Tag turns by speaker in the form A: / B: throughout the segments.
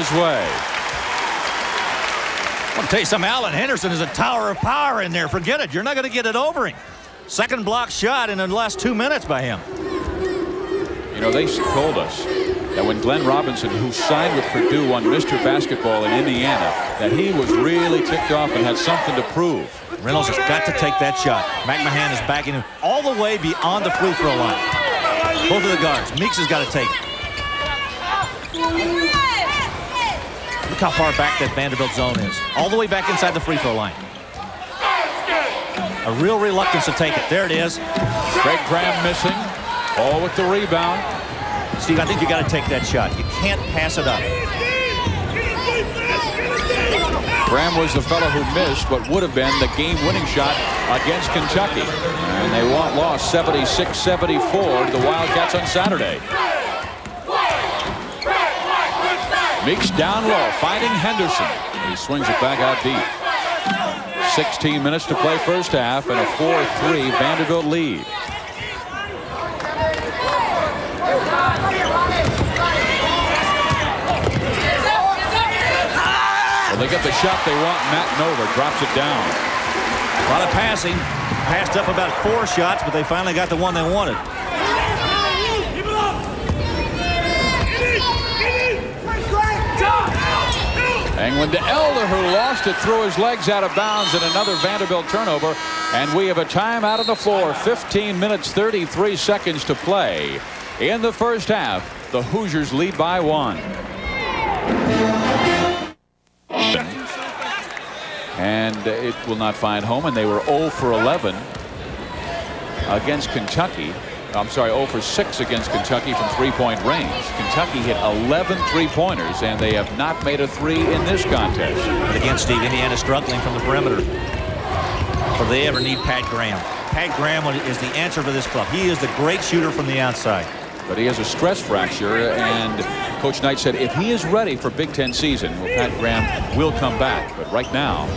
A: his way.
B: I'll tell you something, Alan Henderson is a tower of power in there. Forget it. You're not going to get it over him. Second block shot in the last 2 minutes by him.
A: You know, they told us that when Glenn Robinson, who signed with Purdue, won Mr. Basketball in Indiana, that he was really ticked off and had something to prove.
B: Reynolds has got to take that shot. McMahon is backing him all the way beyond the free throw line. Both of the guards. Meeks has got to take it. Look how far back that Vanderbilt zone is. All the way back inside the free throw line. A real reluctance to take it. There it is.
A: Greg Graham missing. All with the rebound.
B: Steve, I think you got to take that shot. You can't pass it up.
A: Graham was the fellow who missed what would have been the game-winning shot against Kentucky. And they lost 76-74 to the Wildcats on Saturday. Meeks down low, finding Henderson. He swings it back out deep. 16 minutes to play first half and a 4-3 Vanderbilt lead. Well, they get the shot they want. Matt Nova drops it down.
B: A lot of passing. Passed up about 4 shots, but they finally got the one they wanted.
A: England to Elder, who lost it through his legs out of bounds, and another Vanderbilt turnover. And we have a timeout on the floor. 15 minutes, 33 seconds to play. In the first half, the Hoosiers lead by 1. And it will not find home, and they were 0 for 11 against Kentucky. I'm sorry, 0 for 6 against Kentucky from three-point range. Kentucky hit 11 three-pointers, and they have not made a three in this contest.
B: But again, Steve, Indiana struggling from the perimeter. Or they ever need Pat Graham. Pat Graham is the answer for this club. He is the great shooter from the outside.
A: But he has a stress fracture, and Coach Knight said if he is ready for Big Ten season, well, Pat Graham will come back. But right now,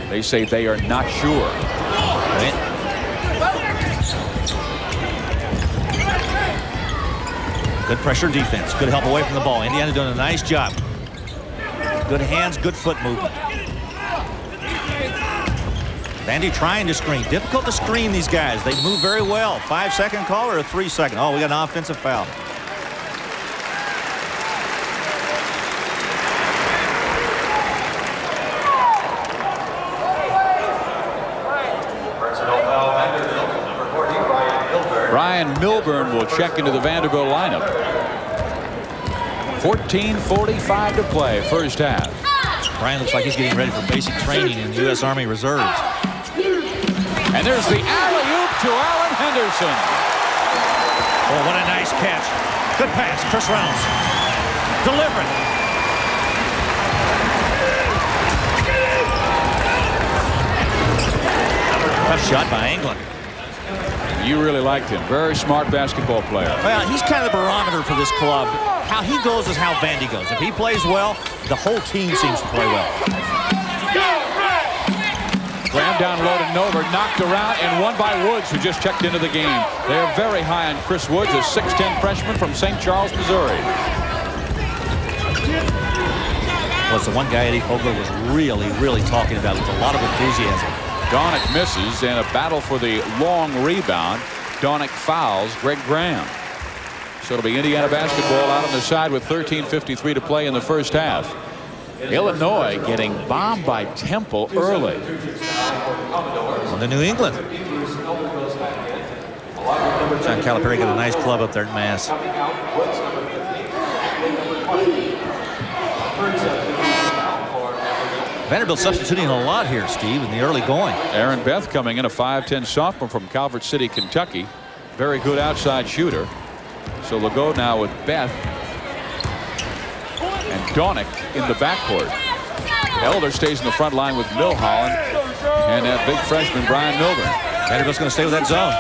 A: they say they are not sure.
B: Right. Good pressure defense. Good help away from the ball. Indiana doing a nice job. Good hands, good foot movement. Vandy trying to screen. Difficult to screen these guys. They move very well. 5-second call or a 3-second? Oh, we got an offensive foul.
A: Brian Milburn will check into the Vanderbilt lineup. 14:45 to play, first half.
B: Brian looks like he's getting ready for basic training in the U.S. Army Reserves.
A: And there's the alley-oop to Alan Henderson.
B: Oh, what a nice catch. Good pass, Chris Reynolds. Deliberate. Tough shot by England.
A: You really liked him. Very smart basketball player.
B: Well, he's kind of the barometer for this club. How he goes is how Vandy goes. If he plays well, the whole team seems to play well.
A: Graham down low to Nover, knocked around and won by Woods, who just checked into the game. They're very high on Chris Woods, a 6'10 freshman from St. Charles, Missouri.
B: Well, it's the one guy Eddie Fogler was really talking about with a lot of enthusiasm.
A: Donick misses, and a battle for the long rebound. Donick fouls Greg Graham. So it'll be Indiana basketball out on the side with 13:53 to play in the first half. Illinois getting bombed by Temple early.
B: On to New England. John Calipari got a nice club up there at Mass. Vanderbilt substituting a lot here, Steve, in the early going.
A: Aaron Beth coming in, a 5'10 sophomore from Calvert City, Kentucky. Very good outside shooter. So we'll go now with Beth and Donick in the backcourt. Elder stays in the front line with Milholland and that big freshman Brian Milburn.
B: Vanderbilt's going to stay with that zone.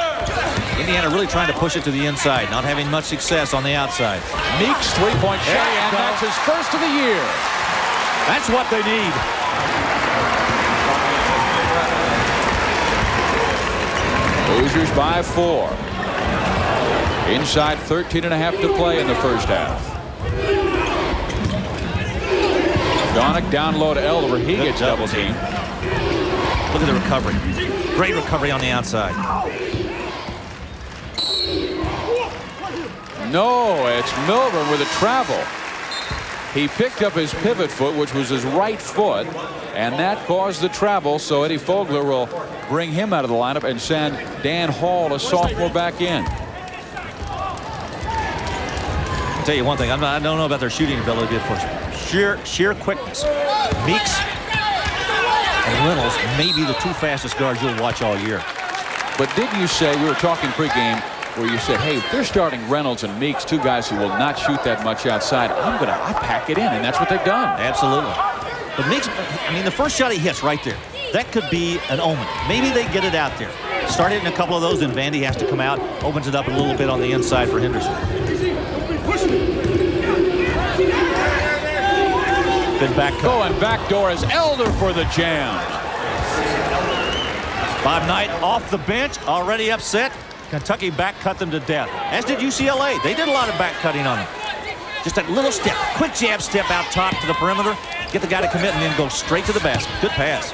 B: Indiana really trying to push it to the inside, not having much success on the outside.
A: Meeks three-point shot, and that's his first of the year.
B: That's what they need.
A: Hoosiers by 4. Inside 13.5 to play in the first half. Donick down low to Elder. He gets double teamed.
B: Look at the recovery. Great recovery on the outside.
A: No, it's Milburn with a travel. He picked up his pivot foot, which was his right foot, and that caused the travel. So Eddie Fogler will bring him out of the lineup and send Dan Hall, a sophomore, back in.
B: I'll tell you one thing. I don't know about their shooting ability, but for sheer quickness, Meeks and Reynolds may be the two fastest guards you'll watch all year.
A: But didn't you say, we were talking pregame, where you said, hey, they're starting Reynolds and Meeks, two guys who will not shoot that much outside. I pack it in, and that's what they've done.
B: Absolutely. But Meeks, I mean, the first shot he hits right there, that could be an omen. Maybe they get it out there. Start hitting a couple of those, then Vandy has to come out, opens it up a little bit on the inside for Henderson. Good back cut.
A: Going backdoor is Elder for the jam.
B: Bob Knight off the bench, already upset. Kentucky back cut them to death, as did UCLA. They did a lot of back cutting on them. Just that little step, quick jab step out top to the perimeter, get the guy to commit and then go straight to the basket. Good pass.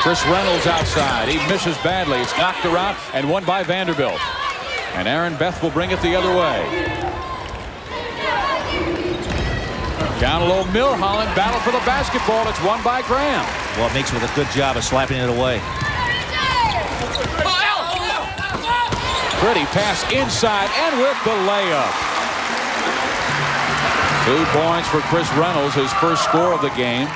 A: Chris Reynolds outside. He misses badly. It's knocked around and won by Vanderbilt. And Aaron Beth will bring it the other way. Down low, Milholland battle for the basketball. It's won by Graham.
B: Well, it makes with a good job of slapping it away.
A: Pretty pass inside and with the layup. 2 points for Chris Reynolds, his first score of the game.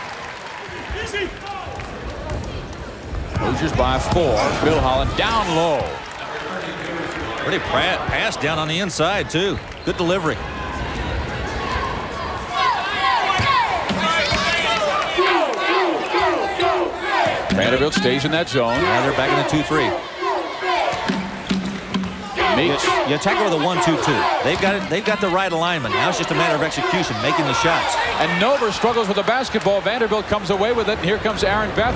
A: Hoosiers by 4. Milholland down low.
B: Pretty pass down on the inside, too. Good delivery.
A: Vanderbilt stays in that zone.
B: Now they're back in the 2-3.
A: Meeks.
B: You attack with a 1-2-2. They've got the right alignment. Now it's just a matter of execution, making the shots.
A: And Nover struggles with the basketball. Vanderbilt comes away with it. And here comes Aaron Beth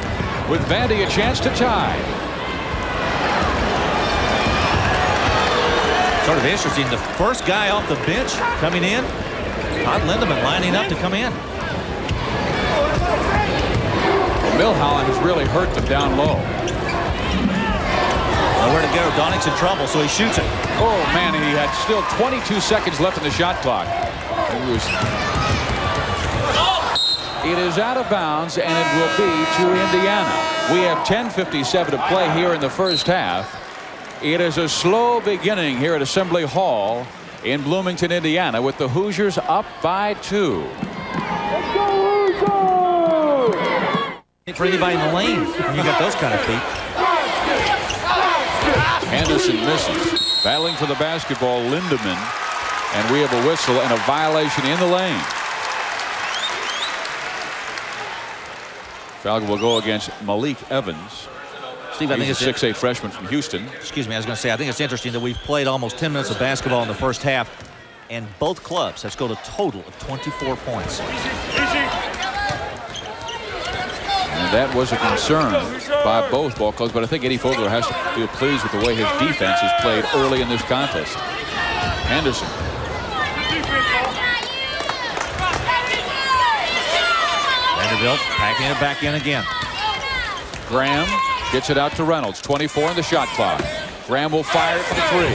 A: with Vandy a chance to tie.
B: Sort of interesting. The first guy off the bench coming in. Todd Lindemann lining up to come in.
A: Milholland has really hurt them down low.
B: Nowhere to go. Donick's in trouble, so he shoots it.
A: Oh, man, he had still 22 seconds left in the shot clock. It is out of bounds, and it will be to Indiana. We have 10:57 to play here in the first half. It is a slow beginning here at Assembly Hall in Bloomington, Indiana, with the Hoosiers up by 2.
B: For anybody in the lane, when you got those kind of feet.
A: Anderson misses. Battling for the basketball, Lindemann. And we have a whistle and a violation in the lane. Foul will go against Malik Evans.
B: Steve, I think
A: He's a 6'8" freshman from Houston.
B: Excuse me, I was going to say, I think it's interesting that we've played almost 10 minutes of basketball in the first half, and both clubs have scored a total of 24 points.
A: And that was a concern by both ball clubs, but I think Eddie Fogler has to feel pleased with the way his defense has played early in this contest. Henderson.
B: Vanderbilt packing it back in again.
A: Graham gets it out to Reynolds. 24 in the shot clock. Graham will fire it for the 3.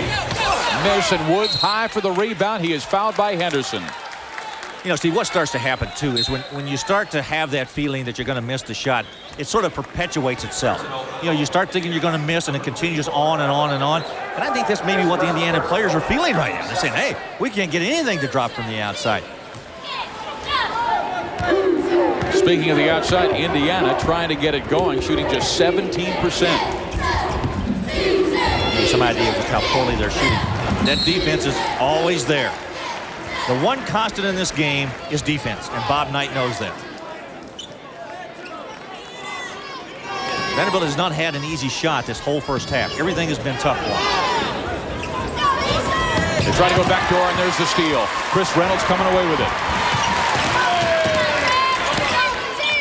A: Miss, and Woods high for the rebound. He is fouled by Henderson.
B: You know, Steve, what starts to happen, too, is when you start to have that feeling that you're going to miss the shot, it sort of perpetuates itself. You know, you start thinking you're going to miss, and it continues on and on and on. And I think that's maybe what the Indiana players are feeling right now. They're saying, hey, we can't get anything to drop from the outside.
A: Speaking of the outside, Indiana trying to get it going, shooting just 17%.
B: Give you some idea of just how poorly they're shooting. That defense is always there. The one constant in this game is defense, and Bob Knight knows that. Vanderbilt has not had an easy shot this whole first half. Everything has been tough for them.
A: They try to go back door, and there's the steal. Chris Reynolds coming away with it.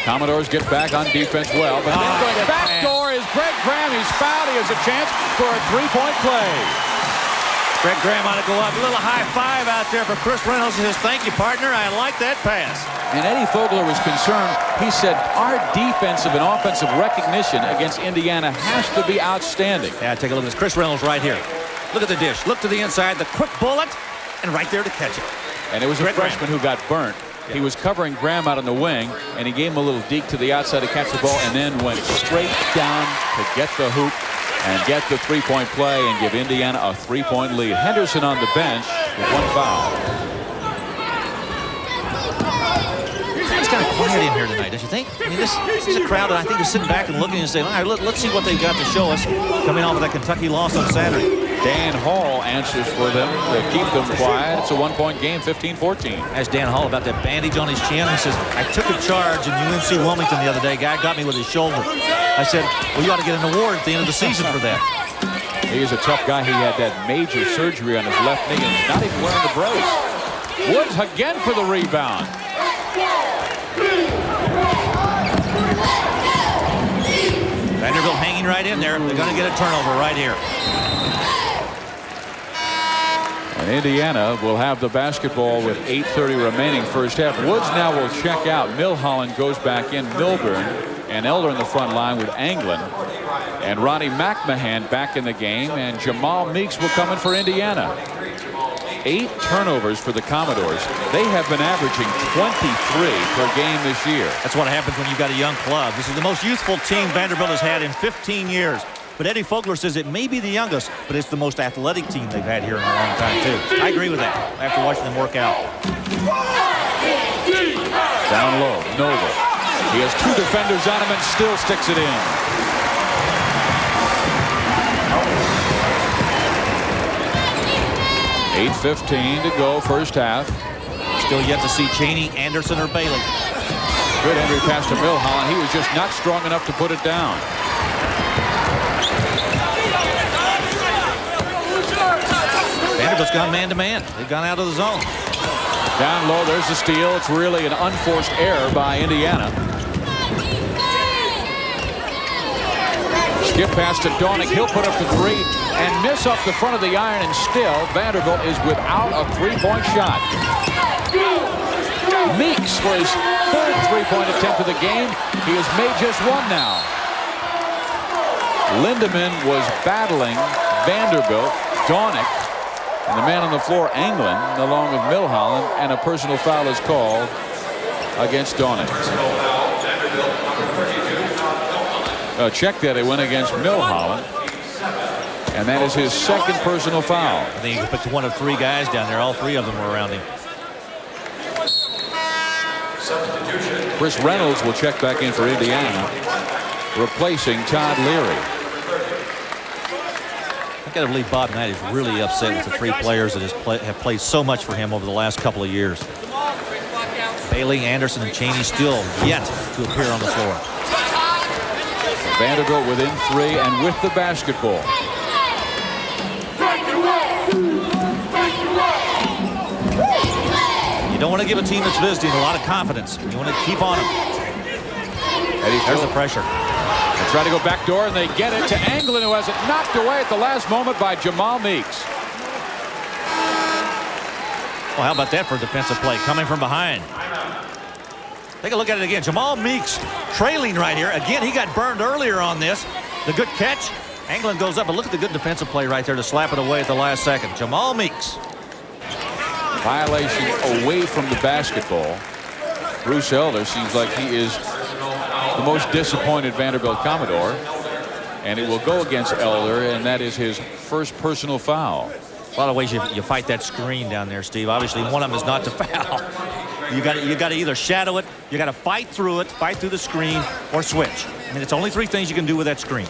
A: Commodores get back on defense well, but then going back door is Greg Graham. He's fouled. He has a chance for a 3-point play.
B: Greg Graham ought to go up. A little high five out there for Chris Reynolds. He says, thank you, partner. I like that pass.
A: And Eddie Fogler was concerned. He said, our defensive and offensive recognition against Indiana has to be outstanding.
B: Yeah, take a look at this. Chris Reynolds right here. Look at the dish. Look to the inside. The quick bullet. And right there to catch it.
A: And it was a freshman who got burnt. He was covering Graham out on the wing, and he gave him a little deke to the outside to catch the ball, and then went straight down to get the hoop and get the three-point play and give Indiana a three-point lead. Henderson on the bench with 1 foul.
B: It's kind of quiet in here tonight, don't you think? I mean, this is a crowd that I think is sitting back and looking and saying, all right, let's see what they've got to show us coming off of that Kentucky loss on Saturday.
A: Dan Hall answers for them to keep them quiet. It's a one-point game, 15-14.
B: Asked Dan Hall about that bandage on his chin. He says, I took a charge in UNC Wilmington the other day. Guy got me with his shoulder. I said, well, you ought to get an award at the end of the season for that.
A: He is a tough guy. He had that major surgery on his left knee and not even wearing the brace. Woods again for the rebound.
B: Vanderbilt hanging right in there. They're going to get a turnover right here.
A: And Indiana will have the basketball with 8:30 remaining first half. Woods now will check out. Milholland goes back in. Milburn and Elder in the front line with Anglin. And Ronnie McMahon back in the game. And Jamal Meeks will come in for Indiana. 8 turnovers for the Commodores. They have been averaging 23 per game this year.
B: That's what happens when you've got a young club. This is the most youthful team Vanderbilt has had in 15 years. But Eddie Fogler says it may be the youngest, but it's the most athletic team they've had here in a long time, too. I agree with that after watching them work out.
A: Down low, Noble. He has 2 defenders on him and still sticks it in. .8:15 to go, first half.
B: Still yet to see Chaney, Anderson, or Bailey.
A: Good Henry pass to Milholland. He was just not strong enough to put it down.
B: Vanderbilt's gone man-to-man. They've gone out of the zone.
A: Down low, there's the steal. It's really an unforced error by Indiana. Skip pass to Dornick. He'll put up the 3 and miss off the front of the iron, and still Vanderbilt is without a three-point shot. Meeks for his 3rd three-point attempt of the game. He has made just 1 now. Lindemann was battling Vanderbilt. Dornick and the man on the floor, Anglin, along with Milholland, and a personal foul is called against Dornick. Check that it went against Milholland, and that is his 2nd personal foul.
B: I think he picked 1 of 3 guys down there. All 3 of them were around him.
A: Chris Reynolds will check back in for Indiana, replacing Todd Leary.
B: I've got to believe Bob Knight is really upset with the 3 players that have played so much for him over the last couple of years. Bailey, Anderson, and Chaney still yet to appear on the floor.
A: Vanderbilt within 3 and with the basketball.
B: You don't want to give a team that's visiting a lot of confidence. You want to keep on them. There's the pressure.
A: They try to go back door, and they get it to Anglin, who has it knocked away at the last moment by Jamal Meeks.
B: Well, how about that for a defensive play coming from behind? Take a look at it again. Jamal Meeks trailing right here. Again, he got burned earlier on this. The good catch. Anglin goes up, but look at the good defensive play right there to slap it away at the last second. Jamal Meeks.
A: Violation away from the basketball. Bruce Elder seems like he is the most disappointed Vanderbilt Commodore, and it will go against Elder, and that is his 1st personal foul.
B: A lot of ways you fight that screen down there, Steve. Obviously, one of them is not to foul. You got to either shadow it, you got to fight through it, fight through the screen, or switch. I mean, it's only 3 things you can do with that screen.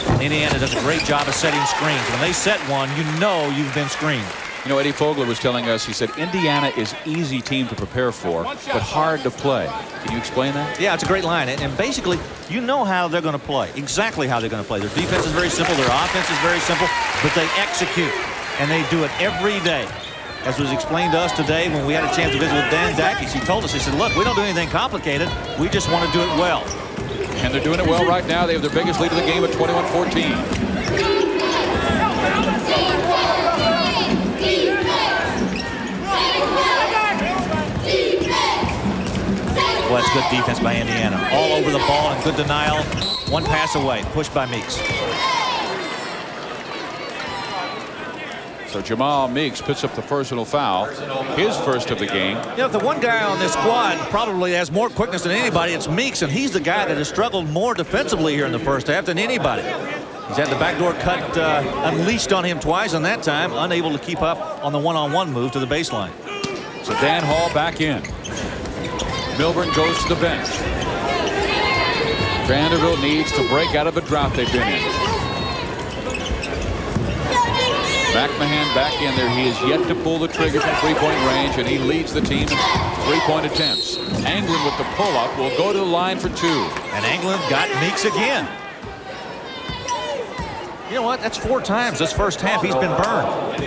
B: And Indiana does a great job of setting screens. When they set one, you know you've been screened.
A: You know, Eddie Fogler was telling us, he said, Indiana is easy team to prepare for, but hard to play. Can you explain that?
B: Yeah, it's a great line. And basically, you know how they're going to play, exactly how they're going to play. Their defense is very simple. Their offense is very simple, but they execute, and they do it every day. As was explained to us today when we had a chance to visit with Dan Dakis, he told us, he said, look, we don't do anything complicated. We just want to do it well.
A: And they're doing it well right now. They have their biggest lead of the game at 21-14.
B: Well, that's good defense by Indiana. All over the ball and good denial. One pass away. Pushed by Meeks.
A: So Jamal Meeks puts up the personal foul, his first of the game.
B: You know, the one guy on this squad probably has more quickness than anybody, it's Meeks, and he's the guy that has struggled more defensively here in the first half than anybody. He's had the backdoor cut unleashed on him twice, and that time unable to keep up on the one-on-one move to the baseline.
A: So Dan Hall back in. Milburn goes to the bench. Vanderbilt needs to break out of the drought they've been in. McMahon back in there. He is yet to pull the trigger from three-point range, and he leads the team in three-point attempts. Anglin with the pull-up will go to the line for two.
B: And Anglin got Meeks again. You know what? That's 4 times this first half he's been burned.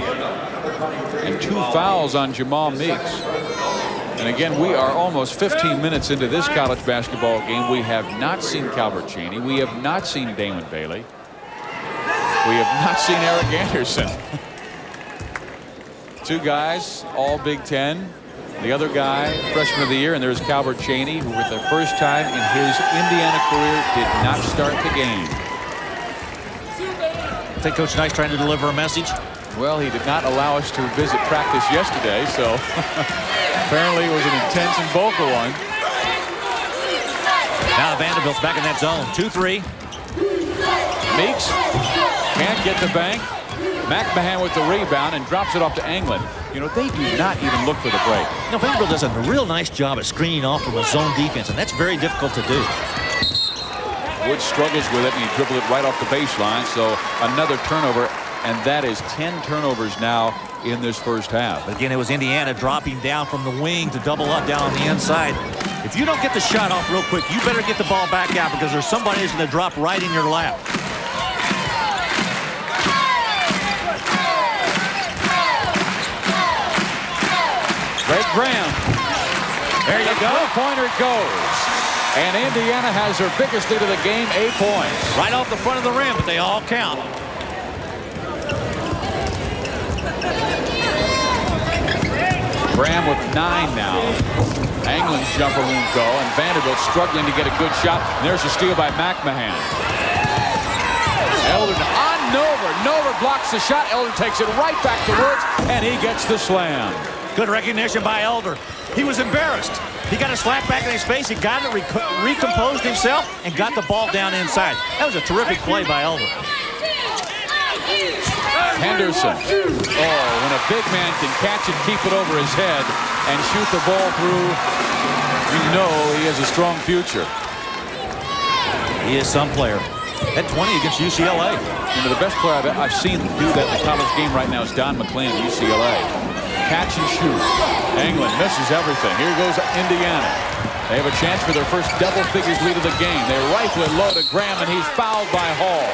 A: And 2 fouls on Jamal Meeks. And again, we are almost 15 minutes into this college basketball game. We have not seen Calvert Cheney. We have not seen Damon Bailey. We have not seen Eric Anderson. 2 guys, all Big Ten. The other guy, freshman of the year, and there's Calvert Cheney, who for the first time in his Indiana career did not start the game.
B: I think Coach Nice trying to deliver a message.
A: Well, he did not allow us to visit practice yesterday, so apparently it was an intense and vocal one.
B: Now Vanderbilt's back in that zone. 2-3.
A: Meeks can't get the bank. McMahon with the rebound and drops it off to Anglin. You know, they do not even look for the break.
B: You know, Vanderbilt does a real nice job at screening off from a zone defense, and that's very difficult to do.
A: Woods struggles with it, and he dribbled it right off the baseline. So another turnover, and that is 10 turnovers now in this first half.
B: But again, it was Indiana dropping down from the wing to double up down on the inside. If you don't get the shot off real quick, you better get the ball back out because there's somebody who's going to drop right in your lap.
A: Greg Graham.
B: There you go.
A: Three-pointer goes. And Indiana has their biggest lead of the game, 8 points.
B: Right off the front of the rim, but they all count.
A: Graham with 9 now. Anglin's jumper won't go, and Vanderbilt struggling to get a good shot. And there's a steal by McMahon. Elder on Nover. Nover blocks the shot. Elder takes it right back to Woods, and he gets the slam.
B: Good recognition by Elder. He was embarrassed. He got a slap back in his face. He got it, recomposed himself, and got the ball down inside. That was a terrific play by Elder.
A: Henderson. Oh, when a big man can catch and keep it over his head and shoot the ball through, you know he has a strong future.
B: He is some player. At 20 against UCLA.
A: You know, the best player I've seen do that in the college game right now is Don McLean at UCLA. Catch and shoot. Anglin misses everything. Here goes Indiana. They have a chance for their first double figures lead of the game. They rifle it low to Graham, and he's fouled by Hall.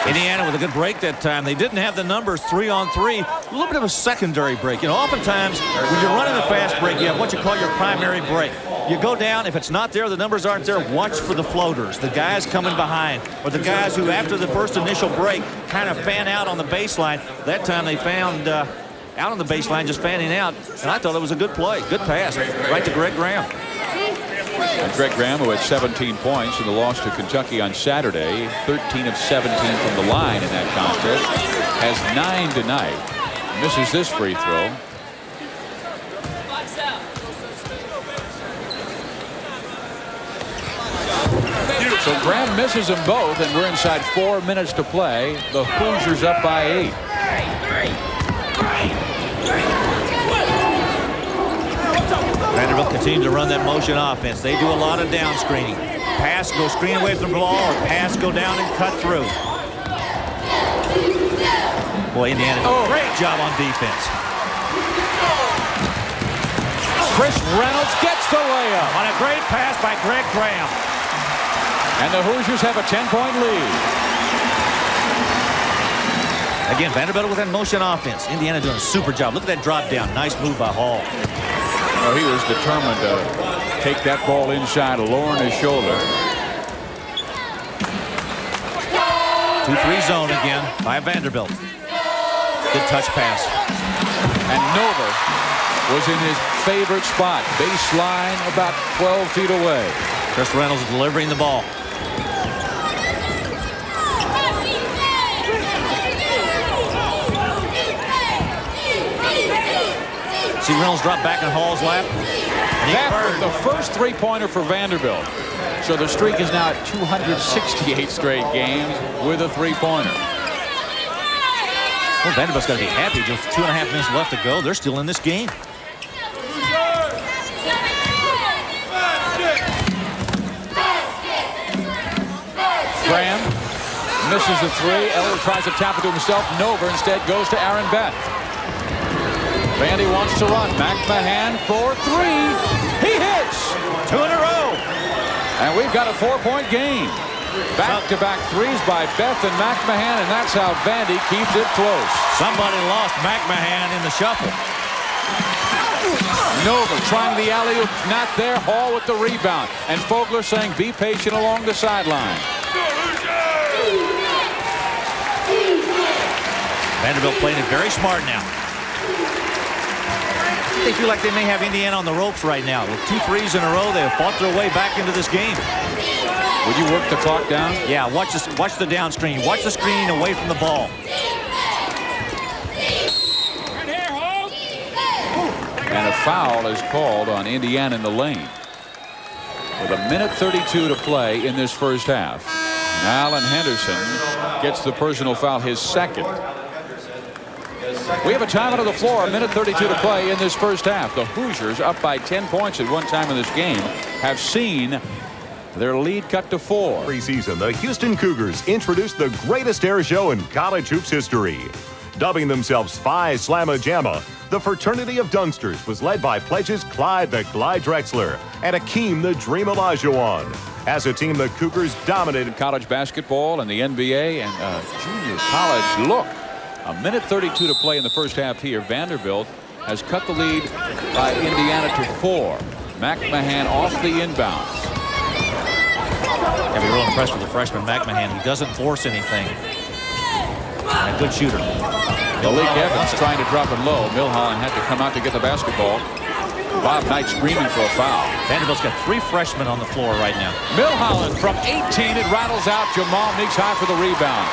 B: Indiana with a good break that time. They didn't have the numbers 3-on-3. A little bit of a secondary break. You know, oftentimes when you're running a fast break, you have what you call your primary break. You go down. If it's not there, the numbers aren't there, watch for the floaters, the guys coming behind, or the guys who after the first initial break kind of fan out on the baseline. That time they found out on the baseline just fanning out, and I thought it was a good play. Good pass right to Greg Graham.
A: And Greg Graham, who had 17 points in the loss to Kentucky on Saturday, 13 of 17 from the line in that contest, has 9 tonight. Misses this free throw. So Graham misses them both, and we're inside 4 minutes to play. The Hoosiers up by 8.
B: Vanderbilt continues to run that motion offense. They do a lot of down screening. Pass, go screen away from the ball, or pass, go down and cut through. Boy, Indiana did a great job on defense.
A: Chris Reynolds gets the layup.
B: On a great pass by Greg Graham.
A: And the Hoosiers have a 10-point lead.
B: Again, Vanderbilt with that motion offense. Indiana doing a super job. Look at that drop down. Nice move by Hall.
A: Well, he was determined to take that ball inside, lowering his shoulder.
B: 2-3 zone again by Vanderbilt. Good touch pass.
A: And Nova was in his favorite spot, baseline about 12 feet away.
B: Chris Reynolds delivering the ball. See Reynolds drop back in Hall's lap.
A: That was the first three-pointer for Vanderbilt. So the streak is now at 268 straight games with a three-pointer.
B: Well, Vanderbilt's got to be happy. Just 2.5 minutes left to go. They're still in this game.
A: Graham misses the three. Eller tries to tap it to himself. Nova instead goes to Aaron Beth. Vandy wants to run. McMahon for three. He hits.
B: 2 in a row.
A: And we've got a 4-point game. Back-to-back threes by Beth and McMahon, and that's how Vandy keeps it close.
B: Somebody lost McMahon in the shuffle.
A: Nova trying the alley-oop, not there. Hall with the rebound. And Fogler saying be patient along the sideline.
B: Vanderbilt playing it very smart now. They feel like they may have Indiana on the ropes right now. With 2 threes in a row, they have fought their way back into this game.
A: Would you work the clock down?
B: Yeah, watch the down screen. Watch the screen away from the ball.
A: And a foul is called on Indiana in the lane. With 1:32 to play in this first half. And Alan Henderson gets the personal foul, his second. We have a timeout on the floor, 1:32 to play in this first half. The Hoosiers, up by 10 points at one time in this game, have seen their lead cut to 4.
C: Preseason, the Houston Cougars introduced the greatest air show in college hoops history. Dubbing themselves Phi Slamma Jamma, the fraternity of Dunksters was led by pledges Clyde the Glide Drexler and Akeem the Dream Olajuwon. As a team, the Cougars dominated
A: college basketball and the NBA and junior college. Look, 1:32 to play in the first half here. Vanderbilt has cut the lead by Indiana to 4. McMahon off the inbounds.
B: Got to be real impressed with the freshman McMahon. He doesn't force anything. And a good shooter.
A: Malik Evans trying to drop it low. Milholland had to come out to get the basketball. Bob Knight screaming for a foul.
B: Vanderbilt's got 3 freshmen on the floor right now.
A: Milholland from 18. It rattles out. Jamal Meeks high for the rebound.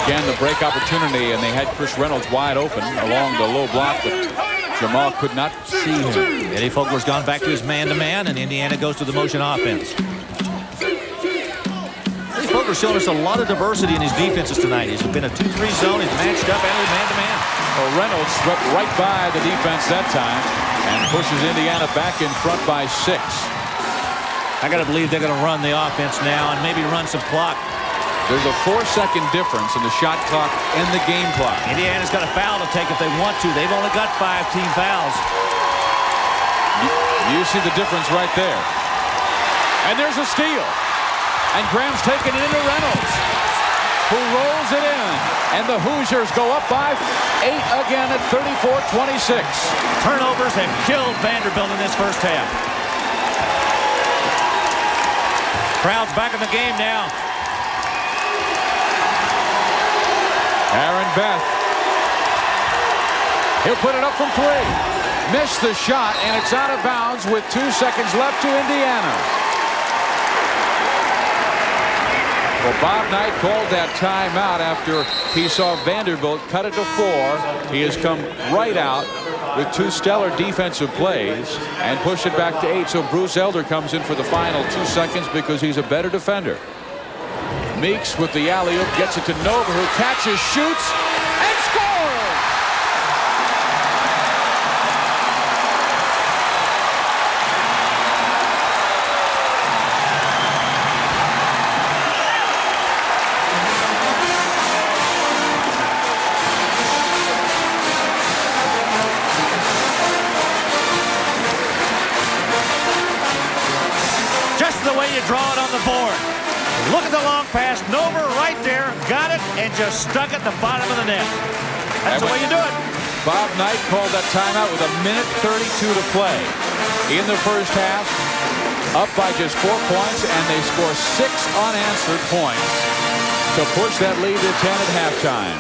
A: Again, the break opportunity, and they had Chris Reynolds wide open along the low block, but Jamal could not see him.
B: Eddie Fogler's gone back to his man-to-man, and Indiana goes to the motion offense. Eddie Fogler's shown us a lot of diversity in his defenses tonight. He's been a 2-3 zone. He's matched up and man-to-man.
A: Well, Reynolds swept right by the defense that time and pushes Indiana back in front by 6.
B: I got to believe they're going to run the offense now and maybe run some clock.
A: There's a 4-second difference in the shot clock and the game clock.
B: Indiana's got a foul to take if they want to. They've only got 5 team fouls.
A: You see the difference right there. And there's a steal. And Graham's taken it into Reynolds, who rolls it in. And the Hoosiers go up by 8 again at 34-26.
B: Turnovers have killed Vanderbilt in this first half. Crowd's back in the game now.
A: Aaron Beth. He'll put it up from 3. Missed the shot, and it's out of bounds with 2 seconds left to Indiana. Well, Bob Knight called that timeout after he saw Vanderbilt cut it to 4. He has come right out with 2 stellar defensive plays and pushed it back to 8. So Bruce Elder comes in for the final 2 seconds because he's a better defender. Meeks with the alley-oop gets it to Nova, who catches, shoots, and scores!
B: Just the way you draw it on the board. Look at the long pass. Nova right there. Got it and just stuck it at the bottom of the net. That's the way you do it.
A: Bob Knight called that timeout with 1:32 to play. In the first half, up by just 4 points, and they score 6 unanswered points to push that lead to 10 at halftime.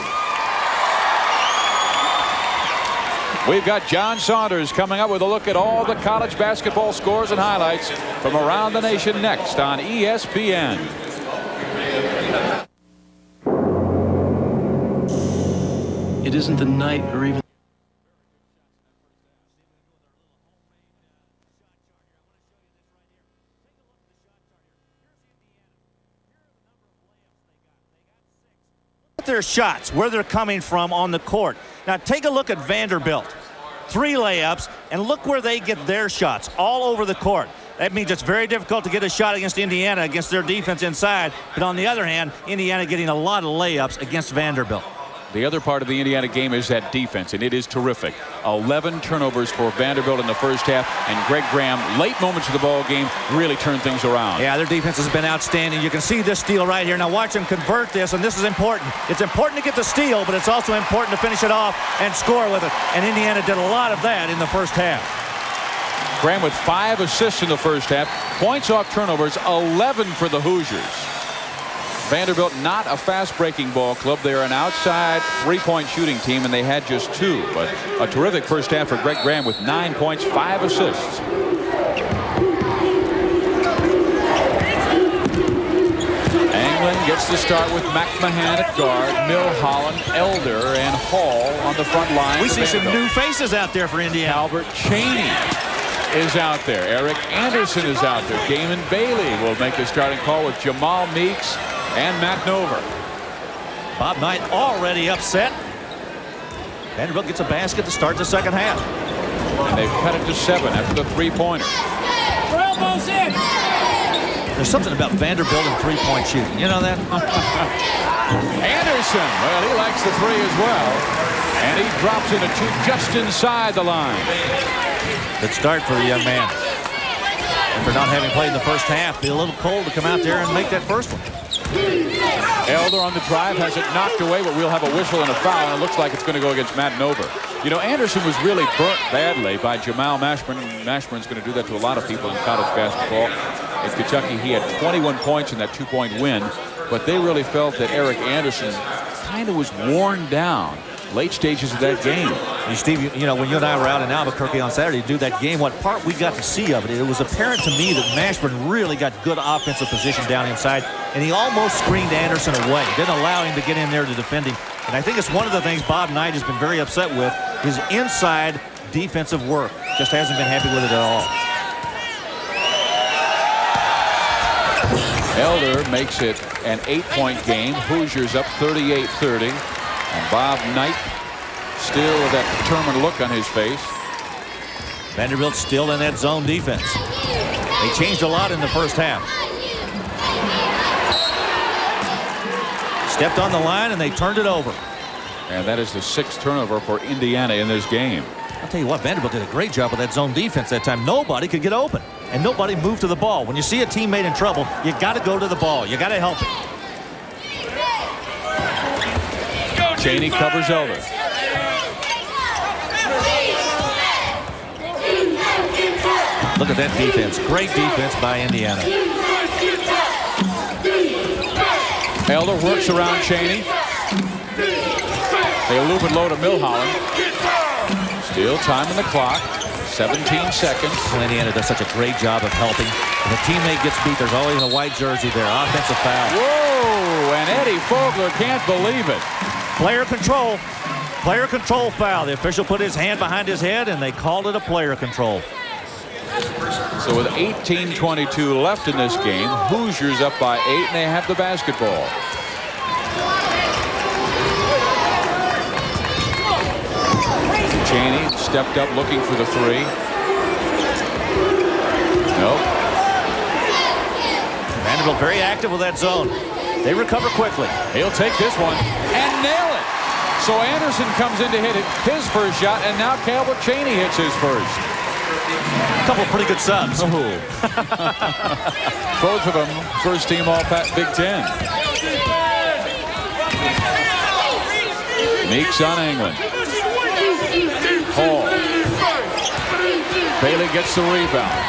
A: We've got John Saunders coming up with a look at all the college basketball scores and highlights from around the nation next on ESPN.
D: It isn't the night or even
B: their shots, where they're coming from on the court. Now take a look at Vanderbilt. 3 layups, and look where they get their shots, all over the court. That means it's very difficult to get a shot against Indiana, against their defense inside. But on the other hand, Indiana getting a lot of layups against Vanderbilt.
A: The other part of the Indiana game is that defense, and it is terrific. 11 turnovers for Vanderbilt in the first half, and Greg Graham, late moments of the ball game, really turned things around.
B: Yeah, their defense has been outstanding. You can see this steal right here. Now watch them convert this, and this is important. It's important to get the steal, but it's also important to finish it off and score with it. And Indiana did a lot of that in the first half.
A: Graham with 5 assists in the first half. Points off turnovers, 11 for the Hoosiers. Vanderbilt not a fast-breaking ball club. They're an outside three-point shooting team, and they had just 2. But a terrific first half for Greg Graham with 9 points, 5 assists. England gets the start with McMahon at guard, Milholland, Elder, and Hall on the front line.
B: We see some new faces out there for Indiana.
A: Albert Cheney is out there. Eric Anderson is out there. Damon Bailey will make the starting call with Jamal Meeks and Matt Nover.
B: Bob Knight already upset. Vanderbilt gets a basket to start the second half.
A: And they've cut it to 7 after the three-pointer.
B: There's something about Vanderbilt and three-point shooting. You know that?
A: Anderson, well, he likes the 3 as well. And he drops into 2 just inside the line.
B: Good start for the young man. And for not having played in the first half, be a little cold to come out there and make that first one.
A: Elder on the drive has it knocked away, but we'll have a whistle and a foul, and it looks like it's going to go against Matt Nover. You know, Anderson was really burnt badly by Jamal Mashburn. Mashburn's going to do that to a lot of people in college basketball. In Kentucky, he had 21 points in that 2-point win, but they really felt that Eric Anderson kind of was worn down late stages of that game.
B: Hey, Steve, you know, when you and I were out in Albuquerque on Saturday to do that game, what part we got to see of it, it was apparent to me that Mashburn really got good offensive position down inside, and he almost screened Anderson away. Didn't allow him to get in there to defend him. And I think it's one of the things Bob Knight has been very upset with, his inside defensive work. Just hasn't been happy with it at all.
A: Elder makes it an 8-point game. Hoosiers up 38-30. And Bob Knight still with that determined look on his face.
B: Vanderbilt still in that zone defense. They changed a lot in the first half. Stepped on the line and they turned it over.
A: And that is the 6th turnover for Indiana in this game.
B: I'll tell you what, Vanderbilt did a great job with that zone defense that time. Nobody could get open, and nobody moved to the ball. When you see a teammate in trouble, you got to go to the ball. You got to help him.
A: Cheney covers Elder.
B: Look at that defense. Great defense by Indiana.
A: Elder works around Cheney. They loop it low to Milholland. Still time on the clock. 17 seconds.
B: Well, Indiana does such a great job of helping. If a teammate gets beat, there's always a white jersey there. Offensive foul.
A: Whoa! And Eddie Fogler can't believe it.
B: Player control. Player control foul. The official put his hand behind his head, and they called it a player control.
A: So with 18:22 left in this game, Hoosiers up by 8, and they have the basketball. Cheney stepped up looking for the 3. Nope.
B: Vanderbilt very active with that zone. They recover quickly.
A: He'll take this one and nail it. So Anderson comes in to hit his first shot, and now Calvert Cheney hits his first.
B: A couple of pretty good subs.
A: Oh. Both of them first team all Big Ten. Meeks on England. Hall. Bailey gets the rebound.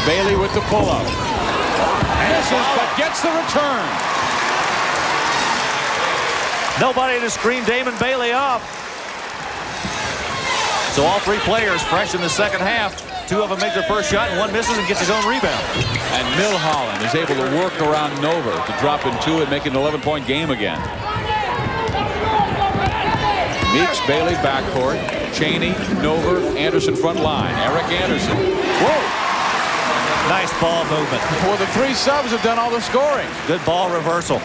A: Bailey with the pull-up. Misses, but gets the return.
B: Nobody to screen Damon Bailey off. So all three players fresh in the second half. Two of them make their first shot, and one misses and gets his own rebound.
A: And Milholland is able to work around Nova to drop in two and make it an 11-point game again. Meeks, Bailey backcourt. Cheney, Nova, Anderson front line. Eric Anderson. Whoa!
B: Nice ball movement.
A: Well, the three subs have done all the scoring.
B: Good ball reversal.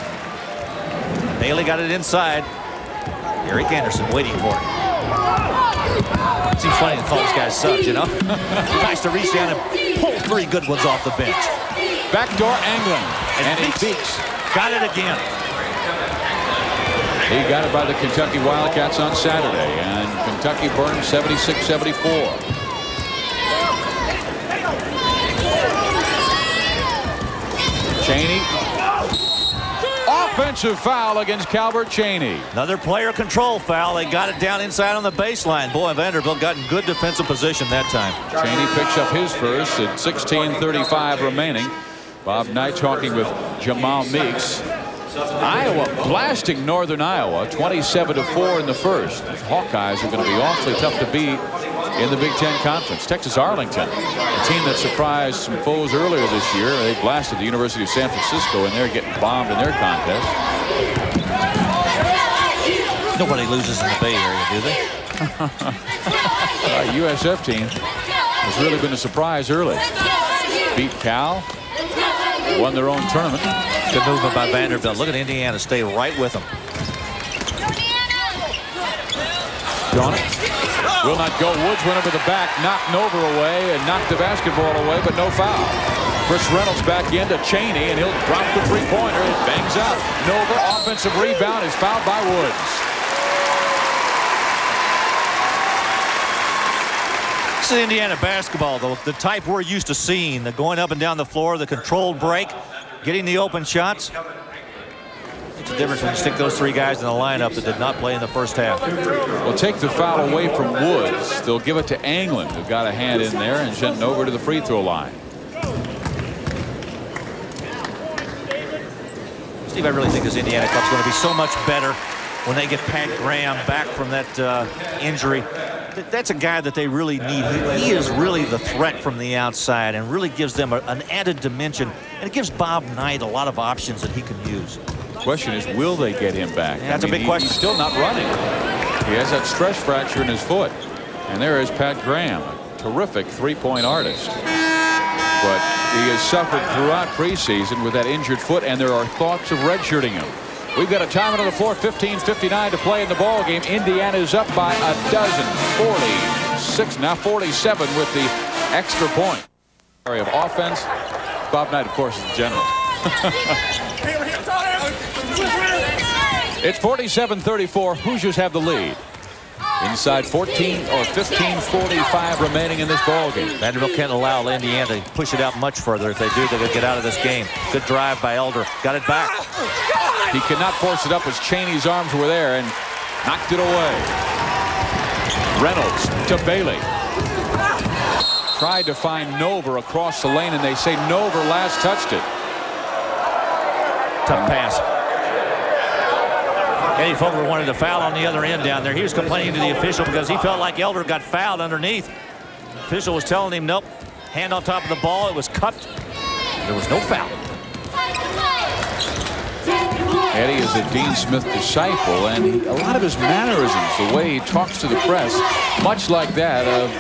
B: Bailey got it inside. Eric Anderson waiting for it. Seems funny to call this guy subs, you know? Nice to reach down and pull three good ones off the bench.
A: Backdoor angling. And he beats.
B: Got it again.
A: He got it by the Kentucky Wildcats on Saturday, and Kentucky burned 76-74. Cheney. Offensive foul against Calbert Cheney.
B: Another player control foul. They got it down inside on the baseline. Boy, Vanderbilt got in good defensive position that time.
A: Cheney picks up his first at 16:35 remaining. Bob Knight talking with Jamal Meeks. Iowa blasting Northern Iowa 27-4 in the first. The Hawkeyes are going to be awfully tough to beat in the Big Ten Conference. Texas Arlington, a team that surprised some foes earlier this year. They blasted the University of San Francisco, and they're getting bombed in their contest.
B: Nobody loses in the Bay Area, do they?
A: USF team has really been a surprise early. Beat Cal. Won their own tournament.
B: Good movement by Vanderbilt. Look at Indiana stay right with them.
A: Donut will not go. Woods went over the back, knocked Nova away, and knocked the basketball away, but no foul. Chris Reynolds back into Cheney, and he'll drop the three-pointer. It bangs out. Nova offensive rebound is fouled by Woods.
B: This is Indiana basketball, though, the type we're used to seeing, the going up and down the floor, the controlled break, getting the open shots. It's a difference when you stick those three guys in the lineup that did not play in the first half.
A: Well, take the foul away from Woods. They'll give it to Anglin, who got a hand in there and sent Nova to the free throw line.
B: Steve, I really think this Indiana club's going to be so much better when they get Pat Graham back from that injury. That's a guy that they really need. He is really the threat from the outside and really gives them an added dimension. And it gives Bob Knight a lot of options that he can use.
A: The question is, will they get him back?
B: Yeah, that's a big question.
A: He's still not running. He has that stress fracture in his foot. And there is Pat Graham, a terrific three-point artist. But he has suffered throughout preseason with that injured foot, and there are thoughts of redshirting him. We've got a time on the floor, 15:59 to play in the ball game. Indiana is up by a dozen, 46, now 47 with the extra point. Area of offense. Bob Knight, of course, is the general. It's 47-34. Hoosiers have the lead. Inside 15:45 remaining in this ball game.
B: Vanderbilt can't allow Indiana to push it out much further. If they do, they're going to get out of this game. Good drive by Elder. Got it back.
A: He cannot force it up as Cheney's arms were there and knocked it away. Reynolds to Bailey. Tried to find Nova across the lane, and they say Nova last touched it.
B: Tough pass. Eddie Fogler wanted a foul on the other end down there. He was complaining to the official because he felt like Elder got fouled underneath. The official was telling him, nope, hand on top of the ball. It was cupped. There was no foul.
A: Eddie is a Dean Smith disciple, and a lot of his mannerisms, the way he talks to the press, much like that of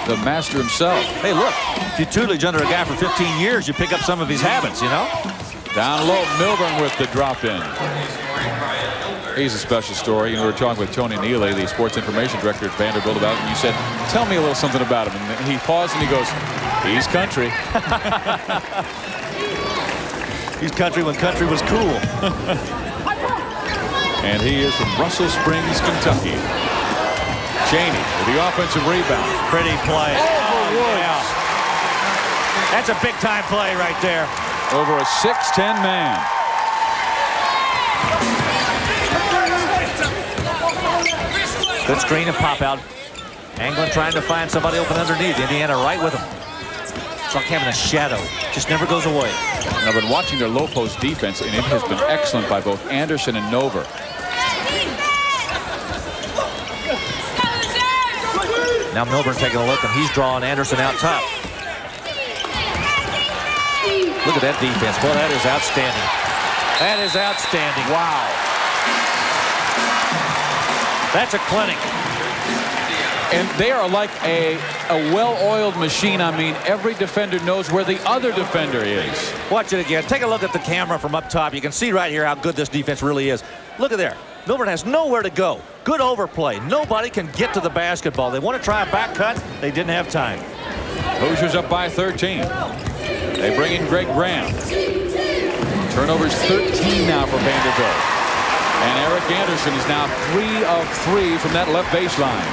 A: the master himself.
B: Hey, look, if you tutelage under a guy for 15 years, you pick up some of his habits, you know?
A: Down low, Milburn with the drop in. He's a special story. You know, we were talking with Tony Neely, the sports information director at Vanderbilt, about it, and you said, tell me a little something about him. And he paused and he goes, he's country.
B: He's country when country was cool.
A: And he is from Russell Springs, Kentucky. Cheney with the offensive rebound.
B: Pretty play.
A: Oh,
B: yeah. That's a big-time play right there.
A: Over a 6'10" man.
B: Good screen and pop out. Anglin trying to find somebody open underneath. Indiana right with him. It's like having a shadow. Just never goes away.
A: And I've been watching their low post defense, and it has been excellent by both Anderson and Nova.
B: Now Milburn taking a look, and he's drawing Anderson out top. Look at that defense. Boy, that is outstanding. That is outstanding. Wow. That's a clinic.
A: And they are like a well-oiled machine. I mean, every defender knows where the other defender is.
B: Watch it again. Take a look at the camera from up top. You can see right here how good this defense really is. Look at there. Milburn has nowhere to go. Good overplay. Nobody can get to the basketball. They want to try a back cut. They didn't have time.
A: Hoosiers up by 13. They bring in Greg Graham. Turnovers 13 now for Vanderbilt. And Eric Anderson is now 3 of 3 from that left baseline.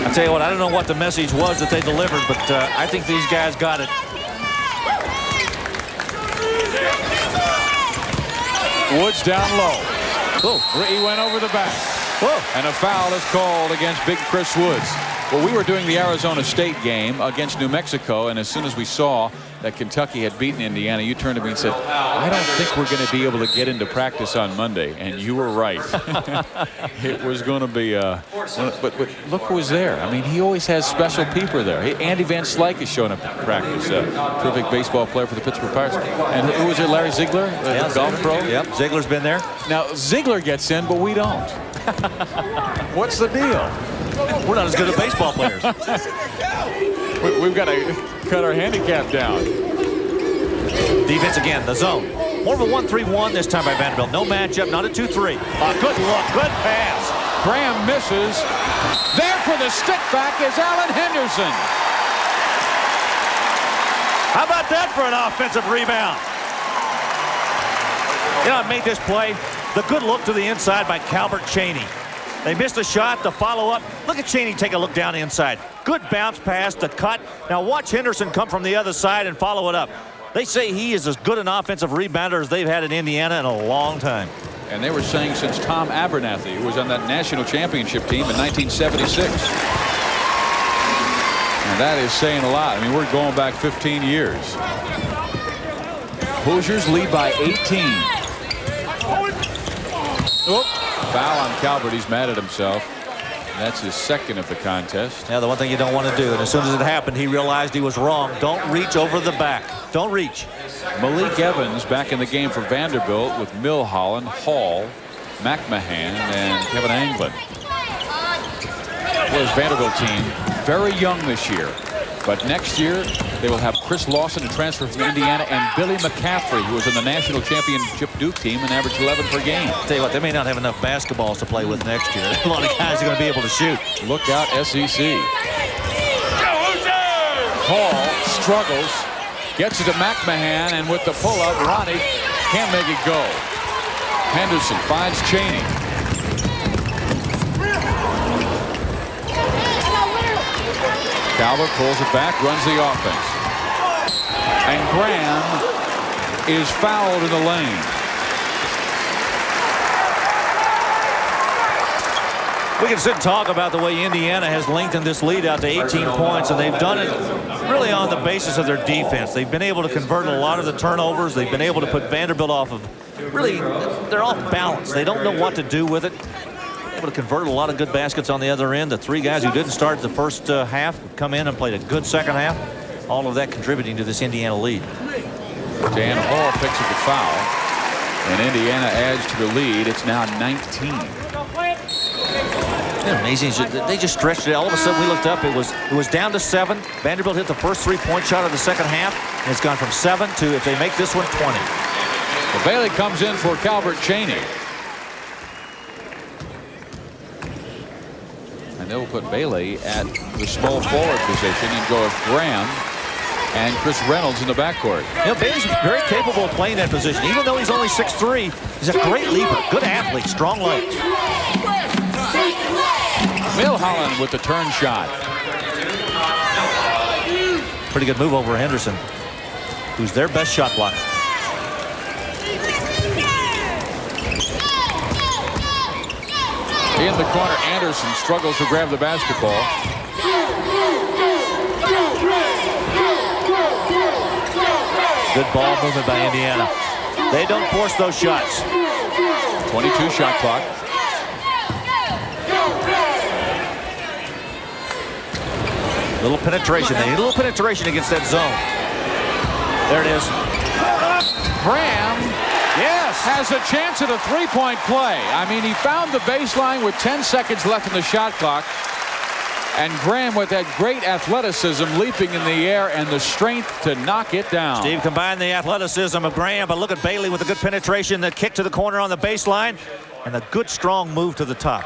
B: I tell you what, I don't know what the message was that they delivered, but I think these guys got it.
A: Woods down low.
B: Whoa.
A: He went over the back.
B: Whoa.
A: And a foul is called against big Chris Woods. Well, we were doing the Arizona State game against New Mexico, and as soon as we saw that Kentucky had beaten Indiana, you turned to me and said, I don't think we're going to be able to get into practice on Monday. And you were right. It was going to be but look who was there. I mean, he always has special people there. Andy Van Slyke is showing up at practice. Terrific baseball player for the Pittsburgh Pirates. And who was it? Larry Ziegler, the golf pro?
B: Yep, Ziegler's been there.
A: Now, Ziegler gets in, but we don't. What's the deal?
B: We're not as good as baseball players.
A: We've got to cut our handicap down.
B: Defense again, the zone. More of a 1-3-1 this time by Vanderbilt. No matchup, not a 2-3. Good look, good pass.
A: Graham misses. There for the stick back is Alan Henderson.
B: How about that for an offensive rebound? You know, I made this play. The good look to the inside by Calvert Chaney. They missed a shot to follow up. Look at Chaney take a look down the inside. Good bounce pass to cut. Now watch Henderson come from the other side and follow it up. They say he is as good an offensive rebounder as they've had in Indiana in a long time.
A: And they were saying since Tom Abernathy, who was on that national championship team in 1976. And that is saying a lot. I mean, we're going back 15 years. Hoosiers lead by 18. Oh. Foul on Calvert. He's mad at himself. That's his second of the contest.
B: Now, the one thing you don't want to do, and as soon as it happened, he realized he was wrong. Don't reach over the back. Don't reach.
A: Malik Evans back in the game for Vanderbilt with Milholland, Hall, McMahon, and Kevin Anglin. Well, his Vanderbilt team very young this year. But next year, they will have Chris Lawson, a transfer from Indiana, and Billy McCaffrey, who was in the national championship Duke team and averaged 11 per game.
B: I'll tell you what, they may not have enough basketballs to play with next year. A lot of guys are going to be able to shoot.
A: Look out, SEC. Hall struggles, gets it to McMahon, and with the pull-up, Ronnie can't make it go. Henderson finds Chaney. Calvert pulls it back, runs the offense. And Graham is fouled in the lane.
B: We can sit and talk about the way Indiana has lengthened this lead out to 18 points, and they've done it really on the basis of their defense. They've been able to convert a lot of the turnovers. They've been able to put Vanderbilt off of, really, they're off balance. They don't know what to do with it. Able to convert a lot of good baskets on the other end. The three guys who didn't start the first half come in and played a good second half. All of that contributing to this Indiana lead.
A: Dan Hall picks up the foul, and Indiana adds to the lead. It's now 19.
B: Isn't it amazing? They just stretched it. All of a sudden, we looked up. It was down to 7. Vanderbilt hit the first three-point shot of the second half, and it's gone from 7 to, if they make this one, 20.
A: Well, Bailey comes in for Calvert Chaney. And they'll put Bailey at the small forward position and go with Graham and Chris Reynolds in the backcourt.
B: You know, Bailey's very capable of playing that position. Even though he's only 6'3", he's a great leaper. Good athlete, strong legs.
A: Milholland with the turn shot.
B: Pretty good move over Henderson, who's their best shot blocker.
A: In the corner, Anderson struggles to grab the basketball.
B: Good ball movement by Indiana. They don't force those shots.
A: 22 shot clock.
B: Little penetration. They need a little penetration against that zone. There it is.
A: Graham has a chance at a three-point play. I mean, he found the baseline with 10 seconds left in the shot clock. And Graham with that great athleticism leaping in the air and the strength to knock it down.
B: Steve combined the athleticism of Graham, but look at Bailey with a good penetration, the kick to the corner on the baseline, and a good strong move to the top.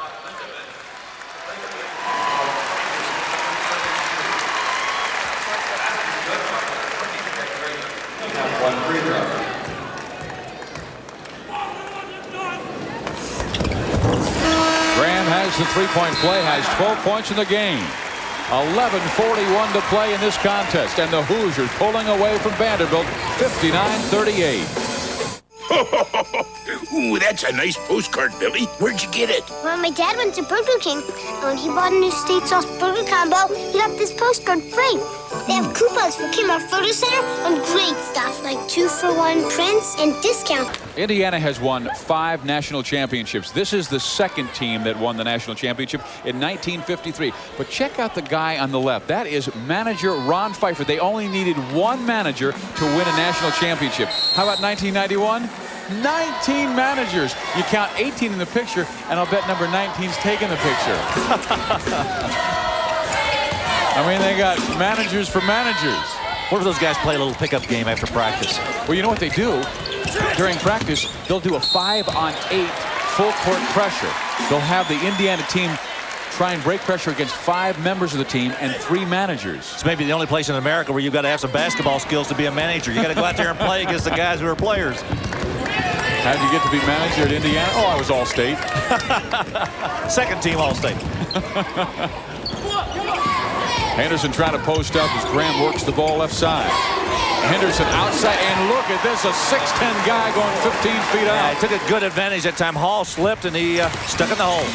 A: The three-point play, has 12 points in the game. 11:41 to play in this contest, and the Hoosiers pulling away from Vanderbilt 59-38.
E: Ooh, that's a nice postcard, Billy. Where'd you get it?
F: Well, my dad went to Burger King, and when he bought a new state sauce burger combo, he got this postcard frame. They have coupons for Kmart Photo Center and great stuff like 2-for-1 prints and discount.
A: Indiana has won 5 national championships. This is the second team that won the national championship in 1953. But check out the guy on the left. That is manager Ron Pfeiffer. They only needed one manager to win a national championship. How about 1991? 19 managers. You count 18 in the picture, and I'll bet number 19's taking the picture. I mean, they got managers for managers.
B: What if those guys play a little pickup game after practice?
A: Well, you know what they do? During practice, they'll do a 5-on-8 full court pressure. They'll have the Indiana team try and break pressure against 5 members of the team and 3 managers.
B: It's maybe the only place in America where you've got to have some basketball skills to be a manager. You got to go out there and play against the guys who are players.
A: How'd you get to be manager at Indiana? Oh, I was All-State.
B: Second team All-State.
A: Henderson trying to post up as Graham works the ball left side. Henderson outside, and look at this, a 6'10" guy going 15 feet out.
B: He took a good advantage that time. Hall slipped, and he stuck in the hole.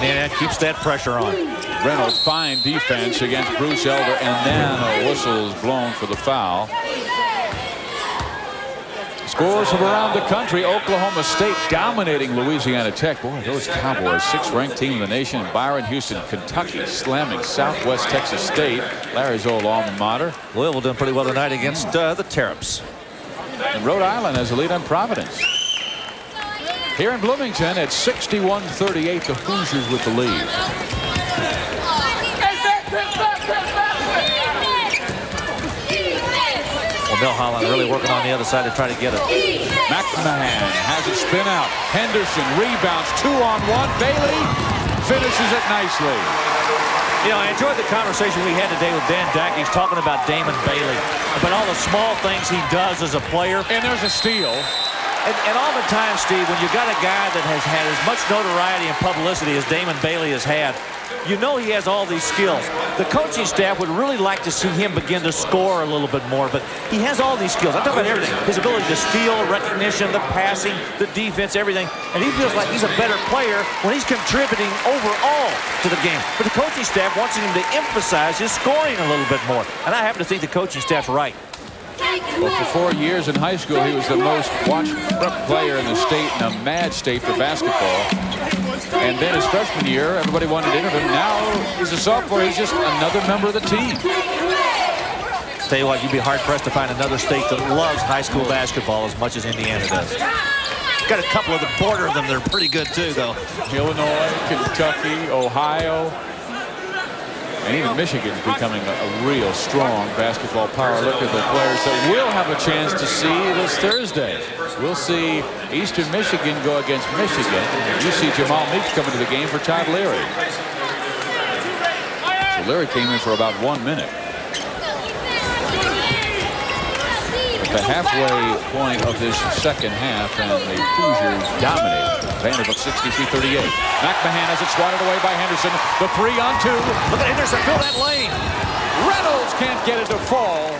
B: And keeps that pressure on.
A: Reynolds, fine defense against Bruce Elder, and then a whistle is blown for the foul. Scores from around the country. Oklahoma State dominating Louisiana Tech. Boy, those Cowboys, 6th-ranked team in the nation. Byron Houston, Kentucky, slamming Southwest Texas State, Larry's old alma mater.
B: Louisville doing pretty well tonight against the Terps.
A: And Rhode Island has a lead on Providence. Here in Bloomington at 61-38, the Hoosiers with the lead.
B: Well, Milholland really working on the other side to try to get it.
A: McMahon has it spin out. Henderson rebounds, 2-on-1. Bailey finishes it nicely.
B: You know, I enjoyed the conversation we had today with Dan Dack. He's talking about Damon Bailey, about all the small things he does as a player.
A: And there's a steal.
B: And all the time, Steve, when you got a guy that has had as much notoriety and publicity as Damon Bailey has had, you know he has all these skills. The coaching staff would really like to see him begin to score a little bit more, but he has all these skills. I'm talking about everything. His ability to steal, recognition, the passing, the defense, everything. And he feels like he's a better player when he's contributing overall to the game. But the coaching staff wants him to emphasize his scoring a little bit more. And I happen to think the coaching staff's right.
A: Well, for 4 years in high school, he was the most watched player in the state, in a mad state for basketball. And then his freshman year, everybody wanted to interview him. Now he's a sophomore. He's just another member of the team.
B: Tell you what, you'd be hard-pressed to find another state that loves high school basketball as much as Indiana does. Got a couple of the border of them that are pretty good, too, though.
A: Illinois, Kentucky, Ohio. And even Michigan's becoming a real strong basketball power. Look at the players that we'll have a chance to see this Thursday. We'll see Eastern Michigan go against Michigan. You see Jamal Meeks coming to the game for Todd Leary. So Leary came in for about 1 minute. At the halfway point of this second half, and the Hoosiers dominate. Vanderbilt 63-38. McMahon has it swatted away by Henderson. The 3-on-2.
B: Look at Henderson, fill that lane.
A: Reynolds can't get it to fall,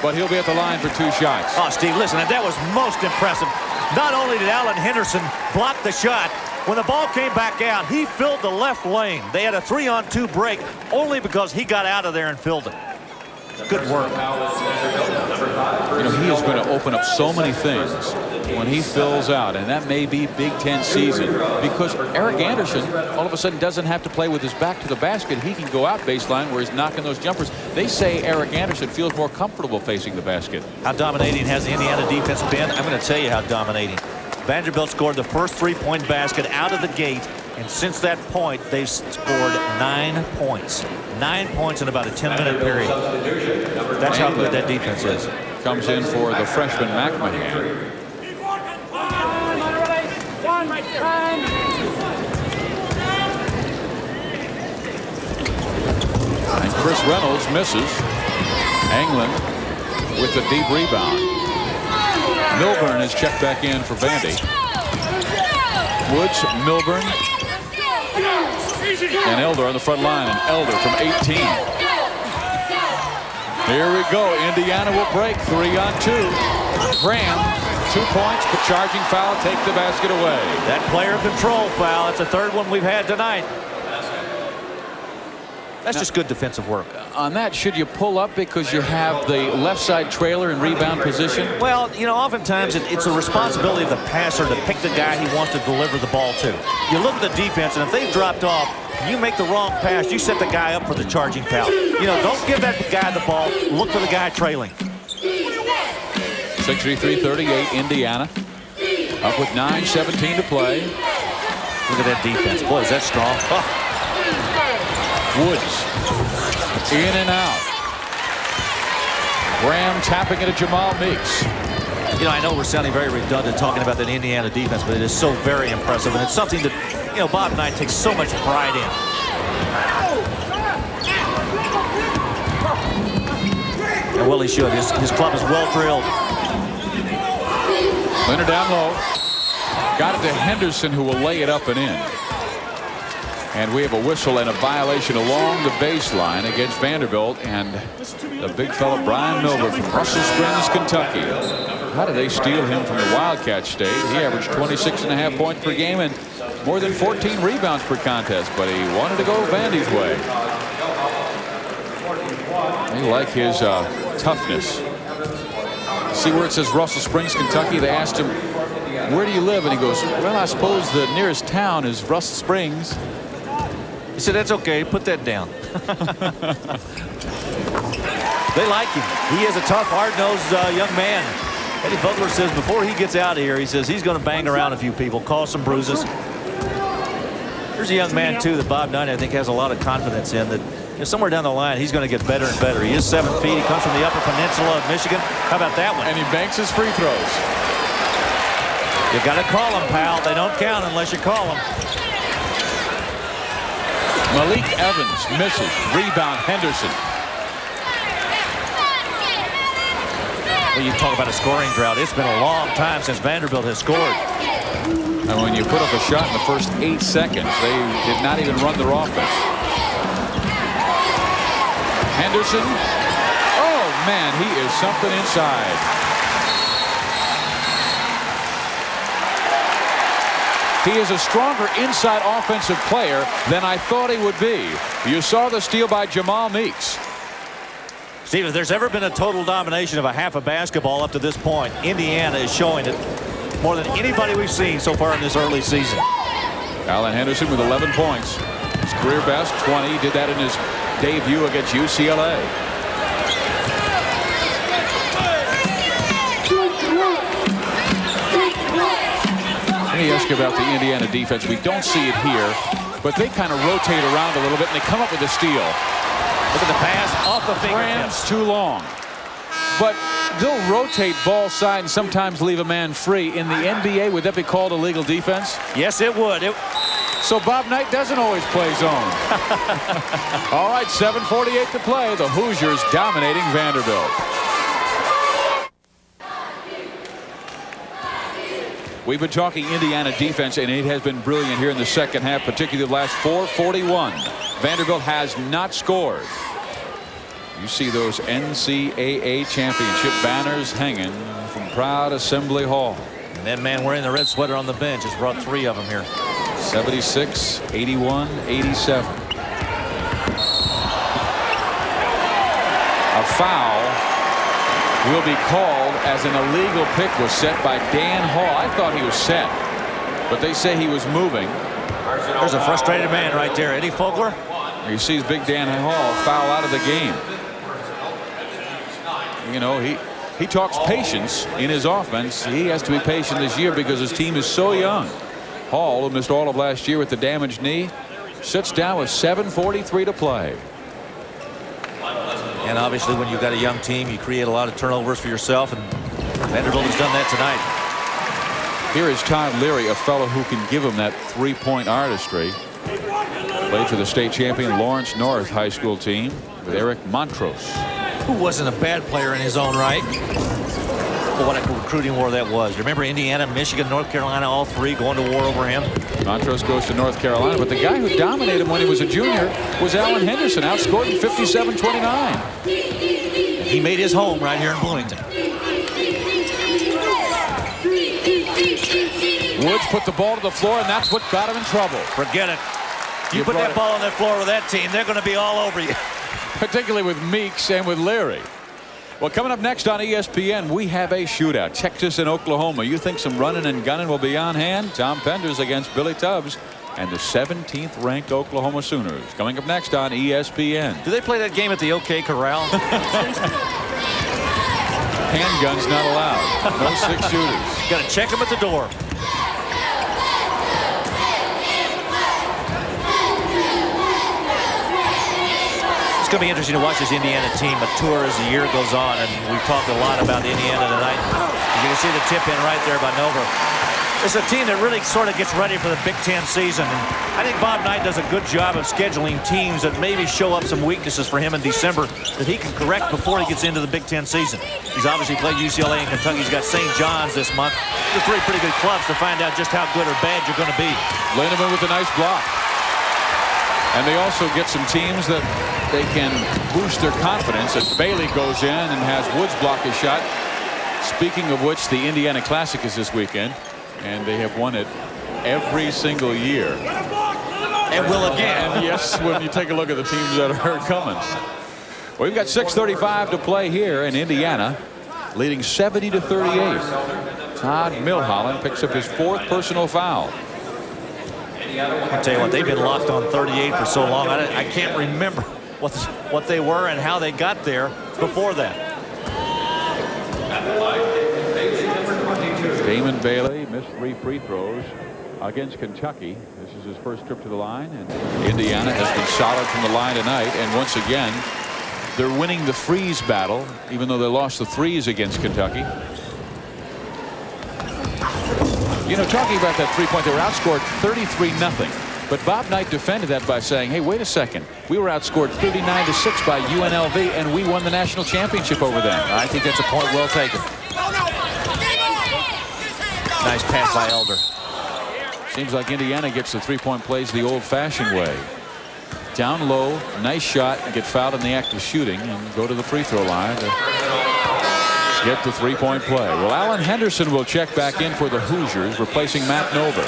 A: but he'll be at the line for 2 shots.
B: Oh, Steve, listen, and that was most impressive. Not only did Alan Henderson block the shot, when the ball came back out, he filled the left lane. They had a 3-on-2 break only because he got out of there and filled it. Good work.
A: You know, he is going to open up so many things when he fills out, and that may be Big Ten season, because Eric Anderson all of a sudden doesn't have to play with his back to the basket. He can go out baseline where he's knocking those jumpers. They say Eric Anderson feels more comfortable facing the basket.
B: How dominating has the Indiana defense been? I'm going to tell you how dominating. Vanderbilt scored the first three-point basket out of the gate, and since that point they've scored 9 points. 9 points in about a 10-minute period. That's how good that defense is.
A: Comes in for the freshman McMahon. And Chris Reynolds misses. Anglin with the deep rebound. Milburn is checked back in for Vandy. Woods, Milburn, and Elder on the front line. And Elder from 18. Here we go. Indiana will break 3-on-2. Graham, 2 points, but charging foul, take the basket away.
B: That player control foul. It's the third one we've had tonight. That's just good defensive work.
A: On that, should you pull up because you have the left side trailer in rebound position?
B: Well, you know, oftentimes it's a responsibility of the passer to pick the guy he wants to deliver the ball to. You look at the defense, and if they've dropped off, you make the wrong pass, you set the guy up for the charging foul. You know, don't give that guy the ball. Look for the guy trailing.
A: 63-38, Indiana. Up with 9:17 to play.
B: Look at that defense. Boy, is that strong. Oh.
A: Woods in and out. Graham tapping it at Jamal Meeks.
B: You know, I know we're sounding very redundant talking about that Indiana defense, but it is so very impressive, and it's something that, you know, Bob Knight takes so much pride in. And well, he should. His club is well drilled.
A: Leonard down low. Got it to Henderson, who will lay it up and in. And we have a whistle and a violation along the baseline against Vanderbilt, and the big fella Brian Milburn from Russell Springs, Kentucky. How did they steal him from the Wildcat state? He averaged 26.5 points per game and more than 14 rebounds per contest, but he wanted to go Vandy's way. They like his toughness. See where it says Russell Springs, Kentucky? They asked him, where do you live? And he goes, well, I suppose the nearest town is Russell Springs.
B: He said, that's okay, put that down. They like him. He is a tough, hard-nosed young man. Eddie Butler says before he gets out of here, he says he's going to bang around a few people, cause some bruises. There's a young man, too, that Bob Knight, I think, has a lot of confidence in, that, you know, somewhere down the line, he's going to get better and better. He is 7 feet. He comes from the Upper Peninsula of Michigan. How about that one?
A: And he banks his free throws.
B: You got to call them, pal. They don't count unless you call them.
A: Malik Evans misses. Rebound, Henderson.
B: Well, you talk about a scoring drought. It's been a long time since Vanderbilt has scored.
A: And when you put up a shot in the first 8 seconds, they did not even run their offense. Henderson. Oh, man, he is something inside. He is a stronger inside offensive player than I thought he would be. You saw the steal by Jamal Meeks.
B: Steve, if there's ever been a total domination of a half a basketball up to this point, Indiana is showing it more than anybody we've seen so far in this early season.
A: Alan Henderson with 11 points. His career best, 20. He did that in his debut against UCLA. Let me ask you about the Indiana defense. We don't see it here, but they kind of rotate around a little bit, and they come up with a steal.
B: Look at the pass off the
A: Rams too long. But they'll rotate ball side and sometimes leave a man free. In the NBA, would that be called illegal defense?
B: Yes, it would.
A: So Bob Knight doesn't always play zone. All right, 7:48 to play. The Hoosiers dominating Vanderbilt. We've been talking Indiana defense, and it has been brilliant here in the second half, particularly the last 4:41. Vanderbilt has not scored. You see those NCAA championship banners hanging from Proud Assembly Hall.
B: And that man wearing the red sweater on the bench has brought 3 of them here.
A: 76, 81, 87. A foul will be called as an illegal pick was set by Dan Hall. I thought he was set, but they say he was moving.
B: There's a frustrated man right there. Eddie Fogler.
A: He sees Big Dan Hall foul out of the game. You know, he talks patience in his offense. He has to be patient this year because his team is so young. Hall, who missed all of last year with the damaged knee, sits down with 7:43 to play.
B: And obviously, when you've got a young team, you create a lot of turnovers for yourself, and Vanderbilt has done that tonight.
A: Here is Todd Leary, a fellow who can give him that three-point artistry. Played for the state champion Lawrence North High School team with Eric Montrose,
B: who wasn't a bad player in his own right. But what a recruiting war that was. Remember Indiana, Michigan, North Carolina, all three going to war over him.
A: Montrose goes to North Carolina, but the guy who dominated him when he was a junior was Alan Henderson, outscored him 57-29.
B: He made his home right here in Bloomington.
A: Woods put the ball to the floor, and that's what got him in trouble.
B: Forget it. You put that ball on that floor with that team, they're going to be all over you.
A: Particularly with Meeks and with Leary. Well, coming up next on ESPN, we have a shootout. Texas and Oklahoma. You think some running and gunning will be on hand? Tom Penders against Billy Tubbs and the 17th ranked Oklahoma Sooners. Coming up next on ESPN.
B: Do they play that game at the OK Corral?
A: Handguns not allowed. No 6 shooters.
B: Got to check them at the door. It's going to be interesting to watch this Indiana team mature as the year goes on, and we've talked a lot about Indiana tonight. You can see the tip in right there by Nova. It's a team that really sort of gets ready for the Big Ten season, and I think Bob Knight does a good job of scheduling teams that maybe show up some weaknesses for him in December that he can correct before he gets into the Big Ten season. He's obviously played UCLA and Kentucky. He's got St. John's this month. They're 3 pretty good clubs to find out just how good or bad you're going to be.
A: Lindemann with a nice block. And they also get some teams that they can boost their confidence as Bailey goes in and has Woods block his shot. Speaking of which, the Indiana Classic is this weekend, and they have won it every single year.
B: And will again.
A: And yes, when you take a look at the teams that are coming. Well, we've got 6:35 to play here in Indiana, leading 70-38. Todd Milholland picks up his 4th personal foul.
B: I'll tell you what, they've been locked on 38 for so long. I can't remember what they were and how they got there before that.
A: Damon Bailey missed 3 free throws against Kentucky. This is his first trip to the line, and Indiana has been solid from the line tonight. And once again, they're winning the freeze battle, even though they lost the threes against Kentucky. You know, talking about that three-point, they were outscored 33-0. But Bob Knight defended that by saying, hey, wait a second. We were outscored 39-6 by UNLV, and we won the national championship over them.
B: I think that's a point well taken. Nice pass by Elder.
A: Seems like Indiana gets the three-point plays the old-fashioned way. Down low, nice shot, and get fouled in the act of shooting, and go to the free throw line to get the three-point play. Well, Alan Henderson will check back in for the Hoosiers, replacing Matt Nover.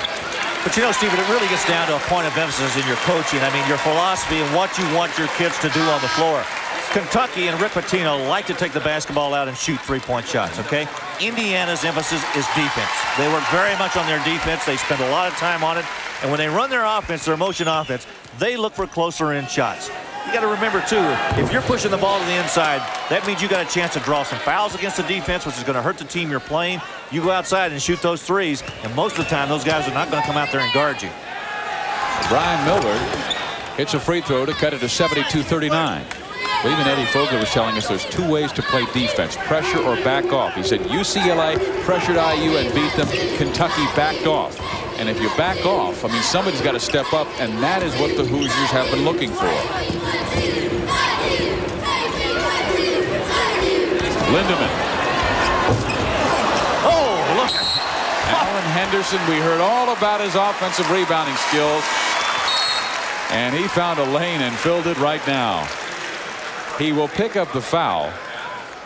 B: But you know, Stephen, it really gets down to a point of emphasis in your coaching. I mean, your philosophy and what you want your kids to do on the floor. Kentucky and Rick Pitino like to take the basketball out and shoot three-point shots, okay? Indiana's emphasis is defense. They work very much on their defense. They spend a lot of time on it. And when they run their offense, their motion offense, they look for closer-in shots. You got to remember, too, if you're pushing the ball to the inside, that means you got a chance to draw some fouls against the defense, which is going to hurt the team you're playing. You go outside and shoot those threes, and most of the time, those guys are not going to come out there and guard you.
A: Brian Millard hits a free throw to cut it to 72-39. But even Eddie Fogler was telling us there's 2 ways to play defense, pressure or back off. He said UCLA pressured IU and beat them. Kentucky backed off. And if you back off, I mean, somebody's got to step up, and that is what the Hoosiers have been looking for. Lindemann.
B: Oh, look.
A: Alan Henderson, we heard all about his offensive rebounding skills. And he found a lane and filled it right now. He will pick up the foul,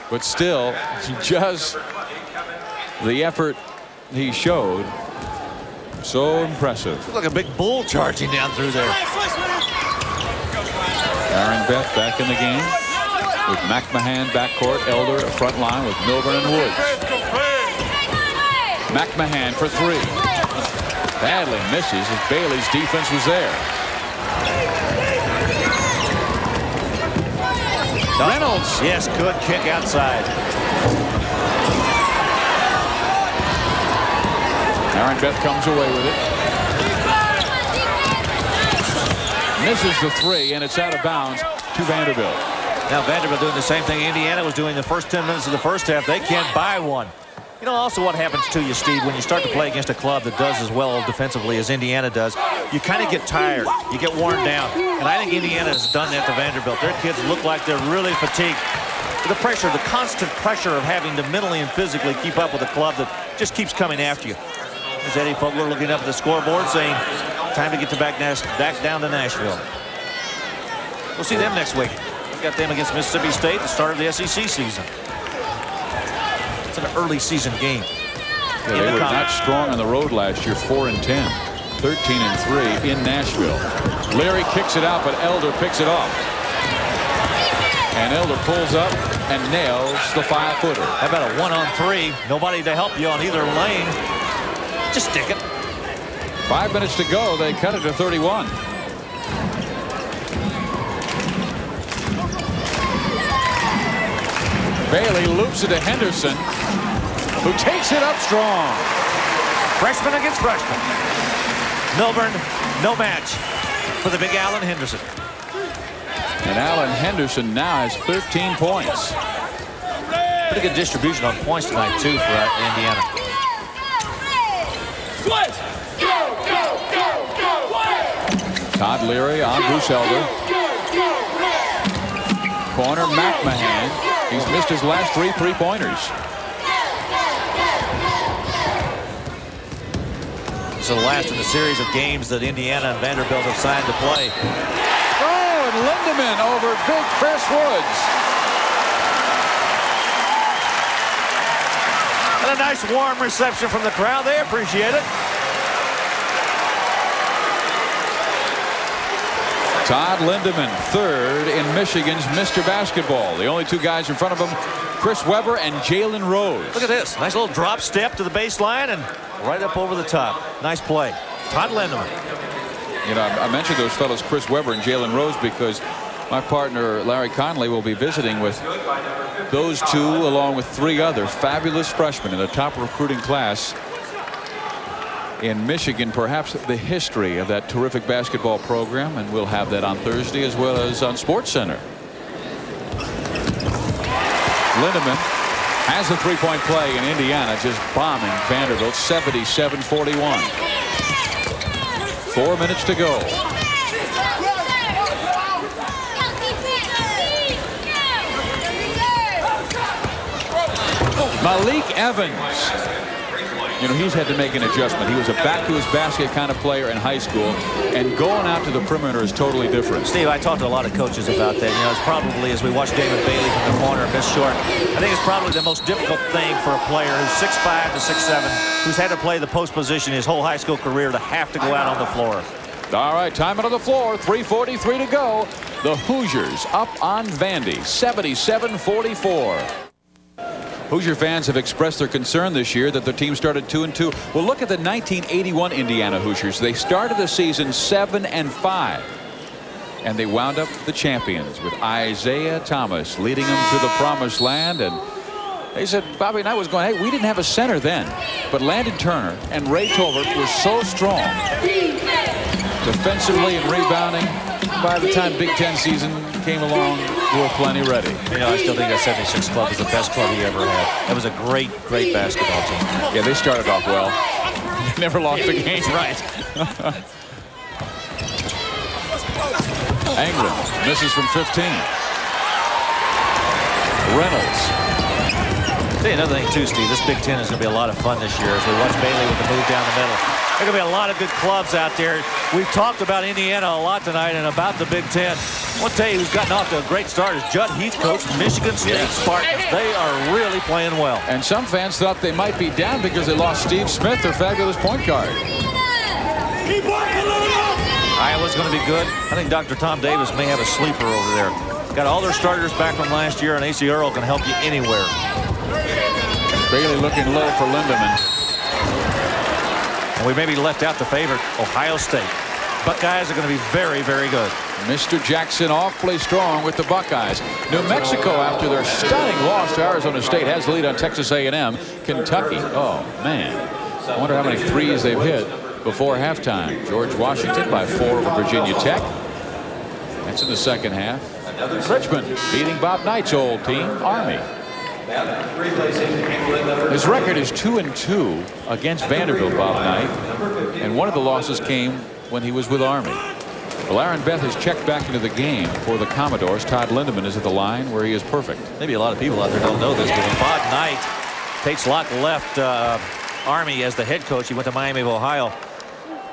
A: but still, just the effort he showed, so impressive.
B: Looks like a big bull charging down through there.
A: Aaron Beth back in the game. with McMahon backcourt, Elder front line with Milburn and Woods. McMahon for three. Badly misses as Bailey's defense was there. Reynolds.
B: Yes, good kick outside.
A: Aaron Beth comes away with it. Misses the three, and it's out of bounds to Vanderbilt.
B: Now Vanderbilt doing the same thing Indiana was doing the first 10 minutes of the first half. They can't buy one. You know, also what happens to you, Steve, when you start to play against a club that does as well defensively as Indiana does, you kind of get tired. You get worn down. And I think Indiana has done that to Vanderbilt. Their kids look like they're really fatigued. The pressure, the constant pressure of having to mentally and physically keep up with a club that just keeps coming after you. There's Eddie Fogler looking up at the scoreboard saying, time to get back down to Nashville. We'll see them next week. We've got them against Mississippi State, the start of the SEC season. It's an early season game.
A: Yeah, they were not strong on the road last year. 4-10, 13-3 in Nashville. Leary kicks it out, but Elder picks it off. And Elder pulls up and nails the 5-footer.
B: How about a 1-on-3? Nobody to help you on either lane. Just stick it.
A: 5 minutes to go. They cut it to 31. Bailey loops it to Henderson, who takes it up strong.
B: Freshman against freshman. Milburn, no match for the big Allen Henderson.
A: And Allen Henderson now has 13 points.
B: Pretty good distribution on points tonight, too, for Indiana.
A: Todd Leary on Bruce Elder. Corner McMahon. He's missed his last 3 3-pointers.
B: This is the last in the series of games that Indiana and Vanderbilt have signed to play.
A: Oh, and Lindemann over big Chris Woods.
B: And a nice warm reception from the crowd. They appreciate it.
A: Todd Lindemann, third in Michigan's Mr. Basketball. The only 2 guys in front of him, Chris Webber and Jalen Rose.
B: Look at this. Nice little drop step to the baseline and right up over the top. Nice play. Todd Lindemann.
A: You know, I mentioned those fellows, Chris Webber and Jalen Rose, because my partner, Larry Conley, will be visiting with those 2 along with 3 other fabulous freshmen in the top recruiting class in Michigan, perhaps the history of that terrific basketball program, and we'll have that on Thursday as well as on SportsCenter. Lindemann has a 3-point play in Indiana, just bombing Vanderbilt 77-41. 4 minutes to go. Malik Evans. You know, he's had to make an adjustment. He was a back-to-his-basket kind of player in high school, and going out to the perimeter is totally different.
B: Steve, I talked to a lot of coaches about that. You know, it's probably, as we watch David Bailey from the corner miss short, I think it's probably the most difficult thing for a player who's 6'5" to 6'7", who's had to play the post position his whole high school career to have to go out on the floor.
A: All right, time out on the floor. 3:43 to go. The Hoosiers up on Vandy, 77-44. Hoosier fans have expressed their concern this year that their team started 2-2. Well, look at the 1981 Indiana Hoosiers. They started the season 7-5, and they wound up the champions with Isaiah Thomas leading them to the promised land. And they said, Bobby and I was going, hey, we didn't have a center then, but Landon Turner and Ray Tolbert were so strong defensively and rebounding. By the time Big Ten season came along, we were plenty ready.
B: You know, I still think that 76 club was the best club he ever had. That was a great, great basketball team.
A: Yeah, they started off well. Never lost a game.
B: Right.
A: Angren misses from 15. Reynolds.
B: Hey, another thing too, Steve, this Big Ten is going to be a lot of fun this year as we watch Bailey with the move down the middle. There are going to be a lot of good clubs out there. We've talked about Indiana a lot tonight and about the Big Ten. I want to tell you who's gotten off to a great start is Judd Heath, coach Michigan State Spartans. They are really playing well.
A: And some fans thought they might be down because they lost Steve Smith, their fabulous point guard.
B: Iowa's going to be good. I think Dr. Tom Davis may have a sleeper over there. Got all their starters back from last year, and A.C. Earl can help you anywhere.
A: Bailey looking low for Lindemann.
B: And we maybe left out the favorite, Ohio State. Buckeyes are going to be very, very good.
A: Mr. Jackson awfully strong with the Buckeyes. New Mexico, after their stunning loss to Arizona State, has the lead on Texas A&M. Kentucky, oh man, I wonder how many threes they've hit before halftime. George Washington by 4 over Virginia Tech. That's in the second half. Richmond beating Bob Knight's old team, Army. His record is 2-2 against Vanderbilt, Bob Knight, and one of the losses came when he was with Army. Well, Aaron Beth has checked back into the game for the Commodores. Todd Lindemann is at the line where he is perfect.
B: Maybe a lot of people out there don't know this, but when Bob Knight, Tate Slott left Army as the head coach, he went to Miami of Ohio.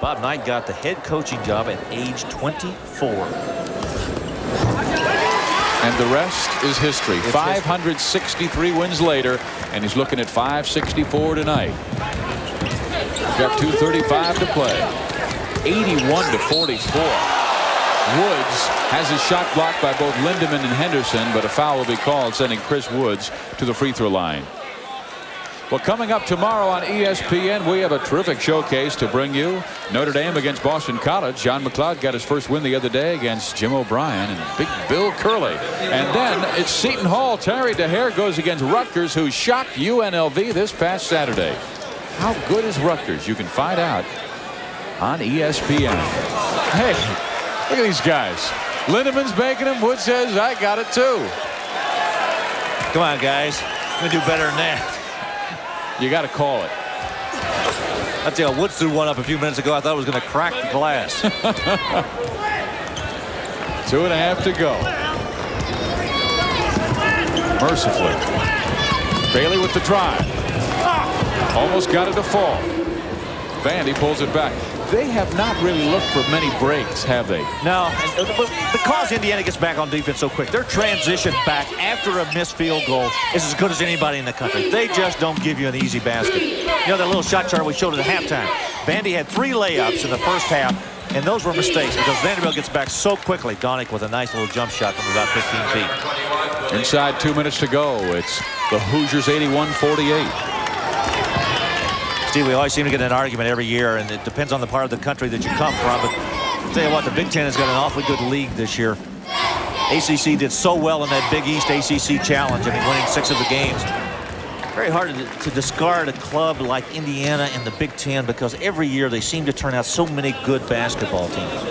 B: Bob Knight got the head coaching job at age 24.
A: And the rest is history. 563 wins later, and he's looking at 564 tonight. Got 2:35 to play. 81-44. Woods has his shot blocked by both Lindemann and Henderson, but a foul will be called, sending Chris Woods to the free throw line. Well, coming up tomorrow on ESPN, we have a terrific showcase to bring you. Notre Dame against Boston College. John McLeod got his first win the other day against Jim O'Brien and Big Bill Curley. And then it's Seton Hall. Terry DeHare goes against Rutgers, who shocked UNLV this past Saturday. How good is Rutgers? You can find out on ESPN. Hey, look at these guys. Lindemann's making them. Woods says, I got it too.
B: Come on, guys. I'm going to do better than that.
A: You got to call it.
B: I tell you, Woods threw one up a few minutes ago. I thought it was going to crack the glass.
A: 2.5 to go. Mercifully. Bailey with the drive. Almost got it to fall. Vandy pulls it back. They have not really looked for many breaks, have they?
B: No, because Indiana gets back on defense so quick, their transition back after a missed field goal is as good as anybody in the country. They just don't give you an easy basket. You know that little shot chart we showed at halftime. Vandy had 3 layups in the first half, and those were mistakes because Vanderbilt gets back so quickly. Donick with a nice little jump shot from about 15 feet.
A: Inside 2 minutes to go. It's the Hoosiers 81-48.
B: Steve, we always seem to get in an argument every year, and it depends on the part of the country that you come from. But I'll tell you what, the Big Ten has got an awfully good league this year. ACC did so well in that Big East ACC Challenge. I mean, winning 6 of the games. Very hard to discard a club like Indiana in the Big Ten because every year they seem to turn out so many good basketball teams.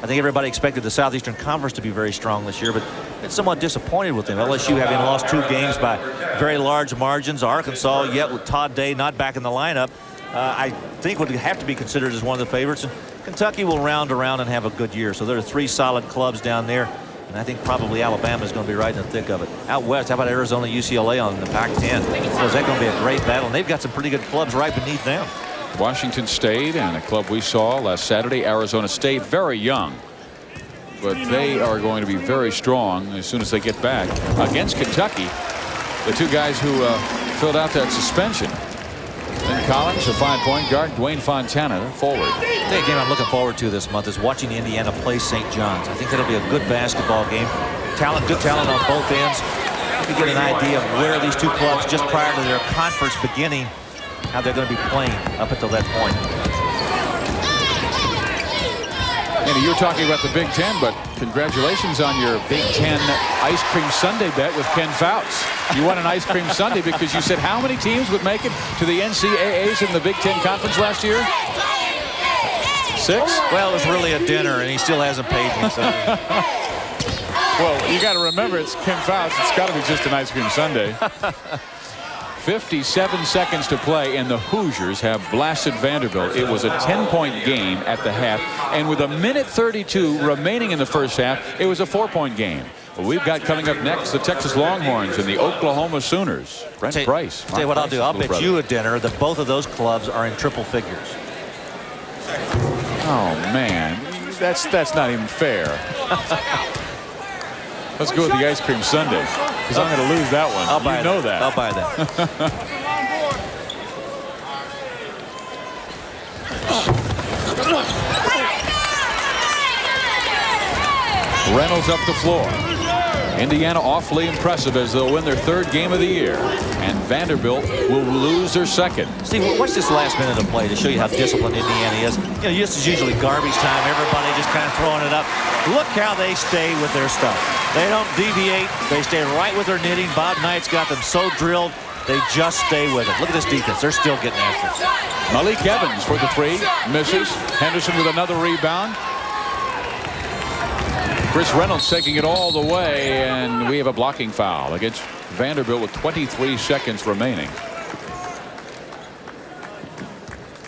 B: I think everybody expected the Southeastern Conference to be very strong this year, but it's somewhat disappointed with them. LSU having lost 2 games by very large margins. Arkansas, yet with Todd Day not back in the lineup, I think would have to be considered as one of the favorites. And Kentucky will round around and have a good year. So there are 3 solid clubs down there. And I think probably Alabama is going to be right in the thick of it. Out west, how about Arizona, UCLA on the Pac-10? So is that going to be a great battle? And they've got some pretty good clubs right beneath them.
A: Washington State and a club we saw last Saturday, Arizona State, very young. But they are going to be very strong as soon as they get back against Kentucky. The 2 guys who filled out that suspension. Ben Collins, a fine point guard, Dwayne Fontana, forward.
B: The game I'm looking forward to this month is watching Indiana play St. John's. I think that'll be a good basketball game. Good talent on both ends. You can get an idea of where these 2 clubs, just prior to their conference beginning, how they're going to be playing up until that point.
A: Andy, you're talking about the Big Ten, but congratulations on your Big Ten ice cream sundae bet with Ken Fouts. You won an ice cream sundae because you said how many teams would make it to the NCAAs in the Big Ten Conference last year? 6?
B: Well, it was really a dinner, and he still hasn't paid me. So.
A: Well, you got to remember, it's Ken Fouts. It's got to be just an ice cream sundae. 57 seconds to play, and the Hoosiers have blasted Vanderbilt. It was a 10-point game at the half, and with 1:32 remaining in the first half, it was a 4-point game. Well, we've got coming up next the Texas Longhorns and the Oklahoma Sooners. Brent Price.
B: Tell you what I'll do. I'll bet you a dinner that both of those clubs are in triple figures.
A: Oh, man. That's not even fair. Let's go with the ice cream sundae, because I'm going to lose that one.
B: I'll buy
A: that.
B: I'll buy that.
A: Reynolds up the floor. Indiana awfully impressive as they'll win their 3rd game of the year. And Vanderbilt will lose their 2nd.
B: Steve, watch this last minute of play to show you how disciplined Indiana is. You know, this is usually garbage time. Everybody just kind of throwing it up. Look how they stay with their stuff. They don't deviate. They stay right with their knitting. Bob Knight's got them so drilled. They just stay with it. Look at this defense. They're still getting after it.
A: Malik Evans for the 3. Misses. Henderson with another rebound. Chris Reynolds taking it all the way, and we have a blocking foul against Vanderbilt with 23 seconds remaining.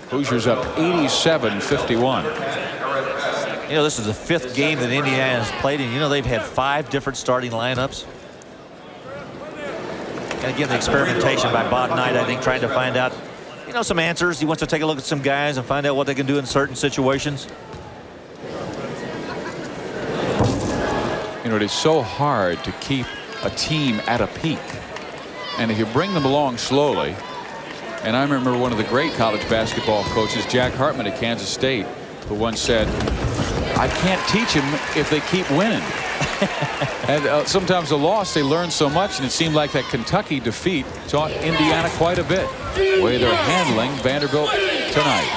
A: Hoosiers up 87-51.
B: You know, this is the 5th game that Indiana has played, and you know they've had 5 different starting lineups. And again, the experimentation by Bob Knight, I think, trying to find out, you know, some answers. He wants to take a look at some guys and find out what they can do in certain situations.
A: You know, it is so hard to keep a team at a peak. And if you bring them along slowly, and I remember one of the great college basketball coaches, Jack Hartman at Kansas State, who once said, I can't teach them if they keep winning. And sometimes the loss, they learn so much, and it seemed like that Kentucky defeat taught Indiana quite a bit. The way they're handling Vanderbilt tonight.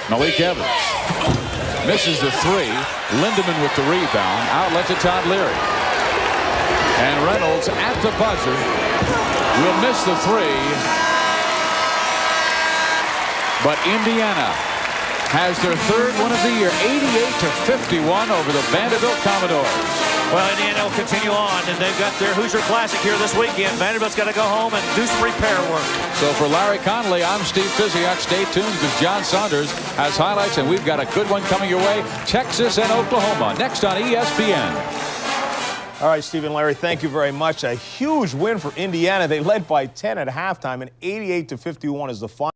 A: Malik Evans misses the 3. Lindemann with the rebound. Outlet to Todd Leary. And Reynolds at the buzzer will miss the 3. But Indiana has their 3rd one of the year, 88-51 over the Vanderbilt Commodores.
B: Well, Indiana will continue on, and they've got their Hoosier Classic here this weekend. Vanderbilt's got to go home and do some repair work.
A: So for Larry Connolly, I'm Steve Physiak. Stay tuned because John Saunders has highlights, and we've got a good one coming your way. Texas and Oklahoma next on ESPN.
G: All right, Steve and Larry, thank you very much. A huge win for Indiana. They led by 10 at halftime, and 88-51 is the final.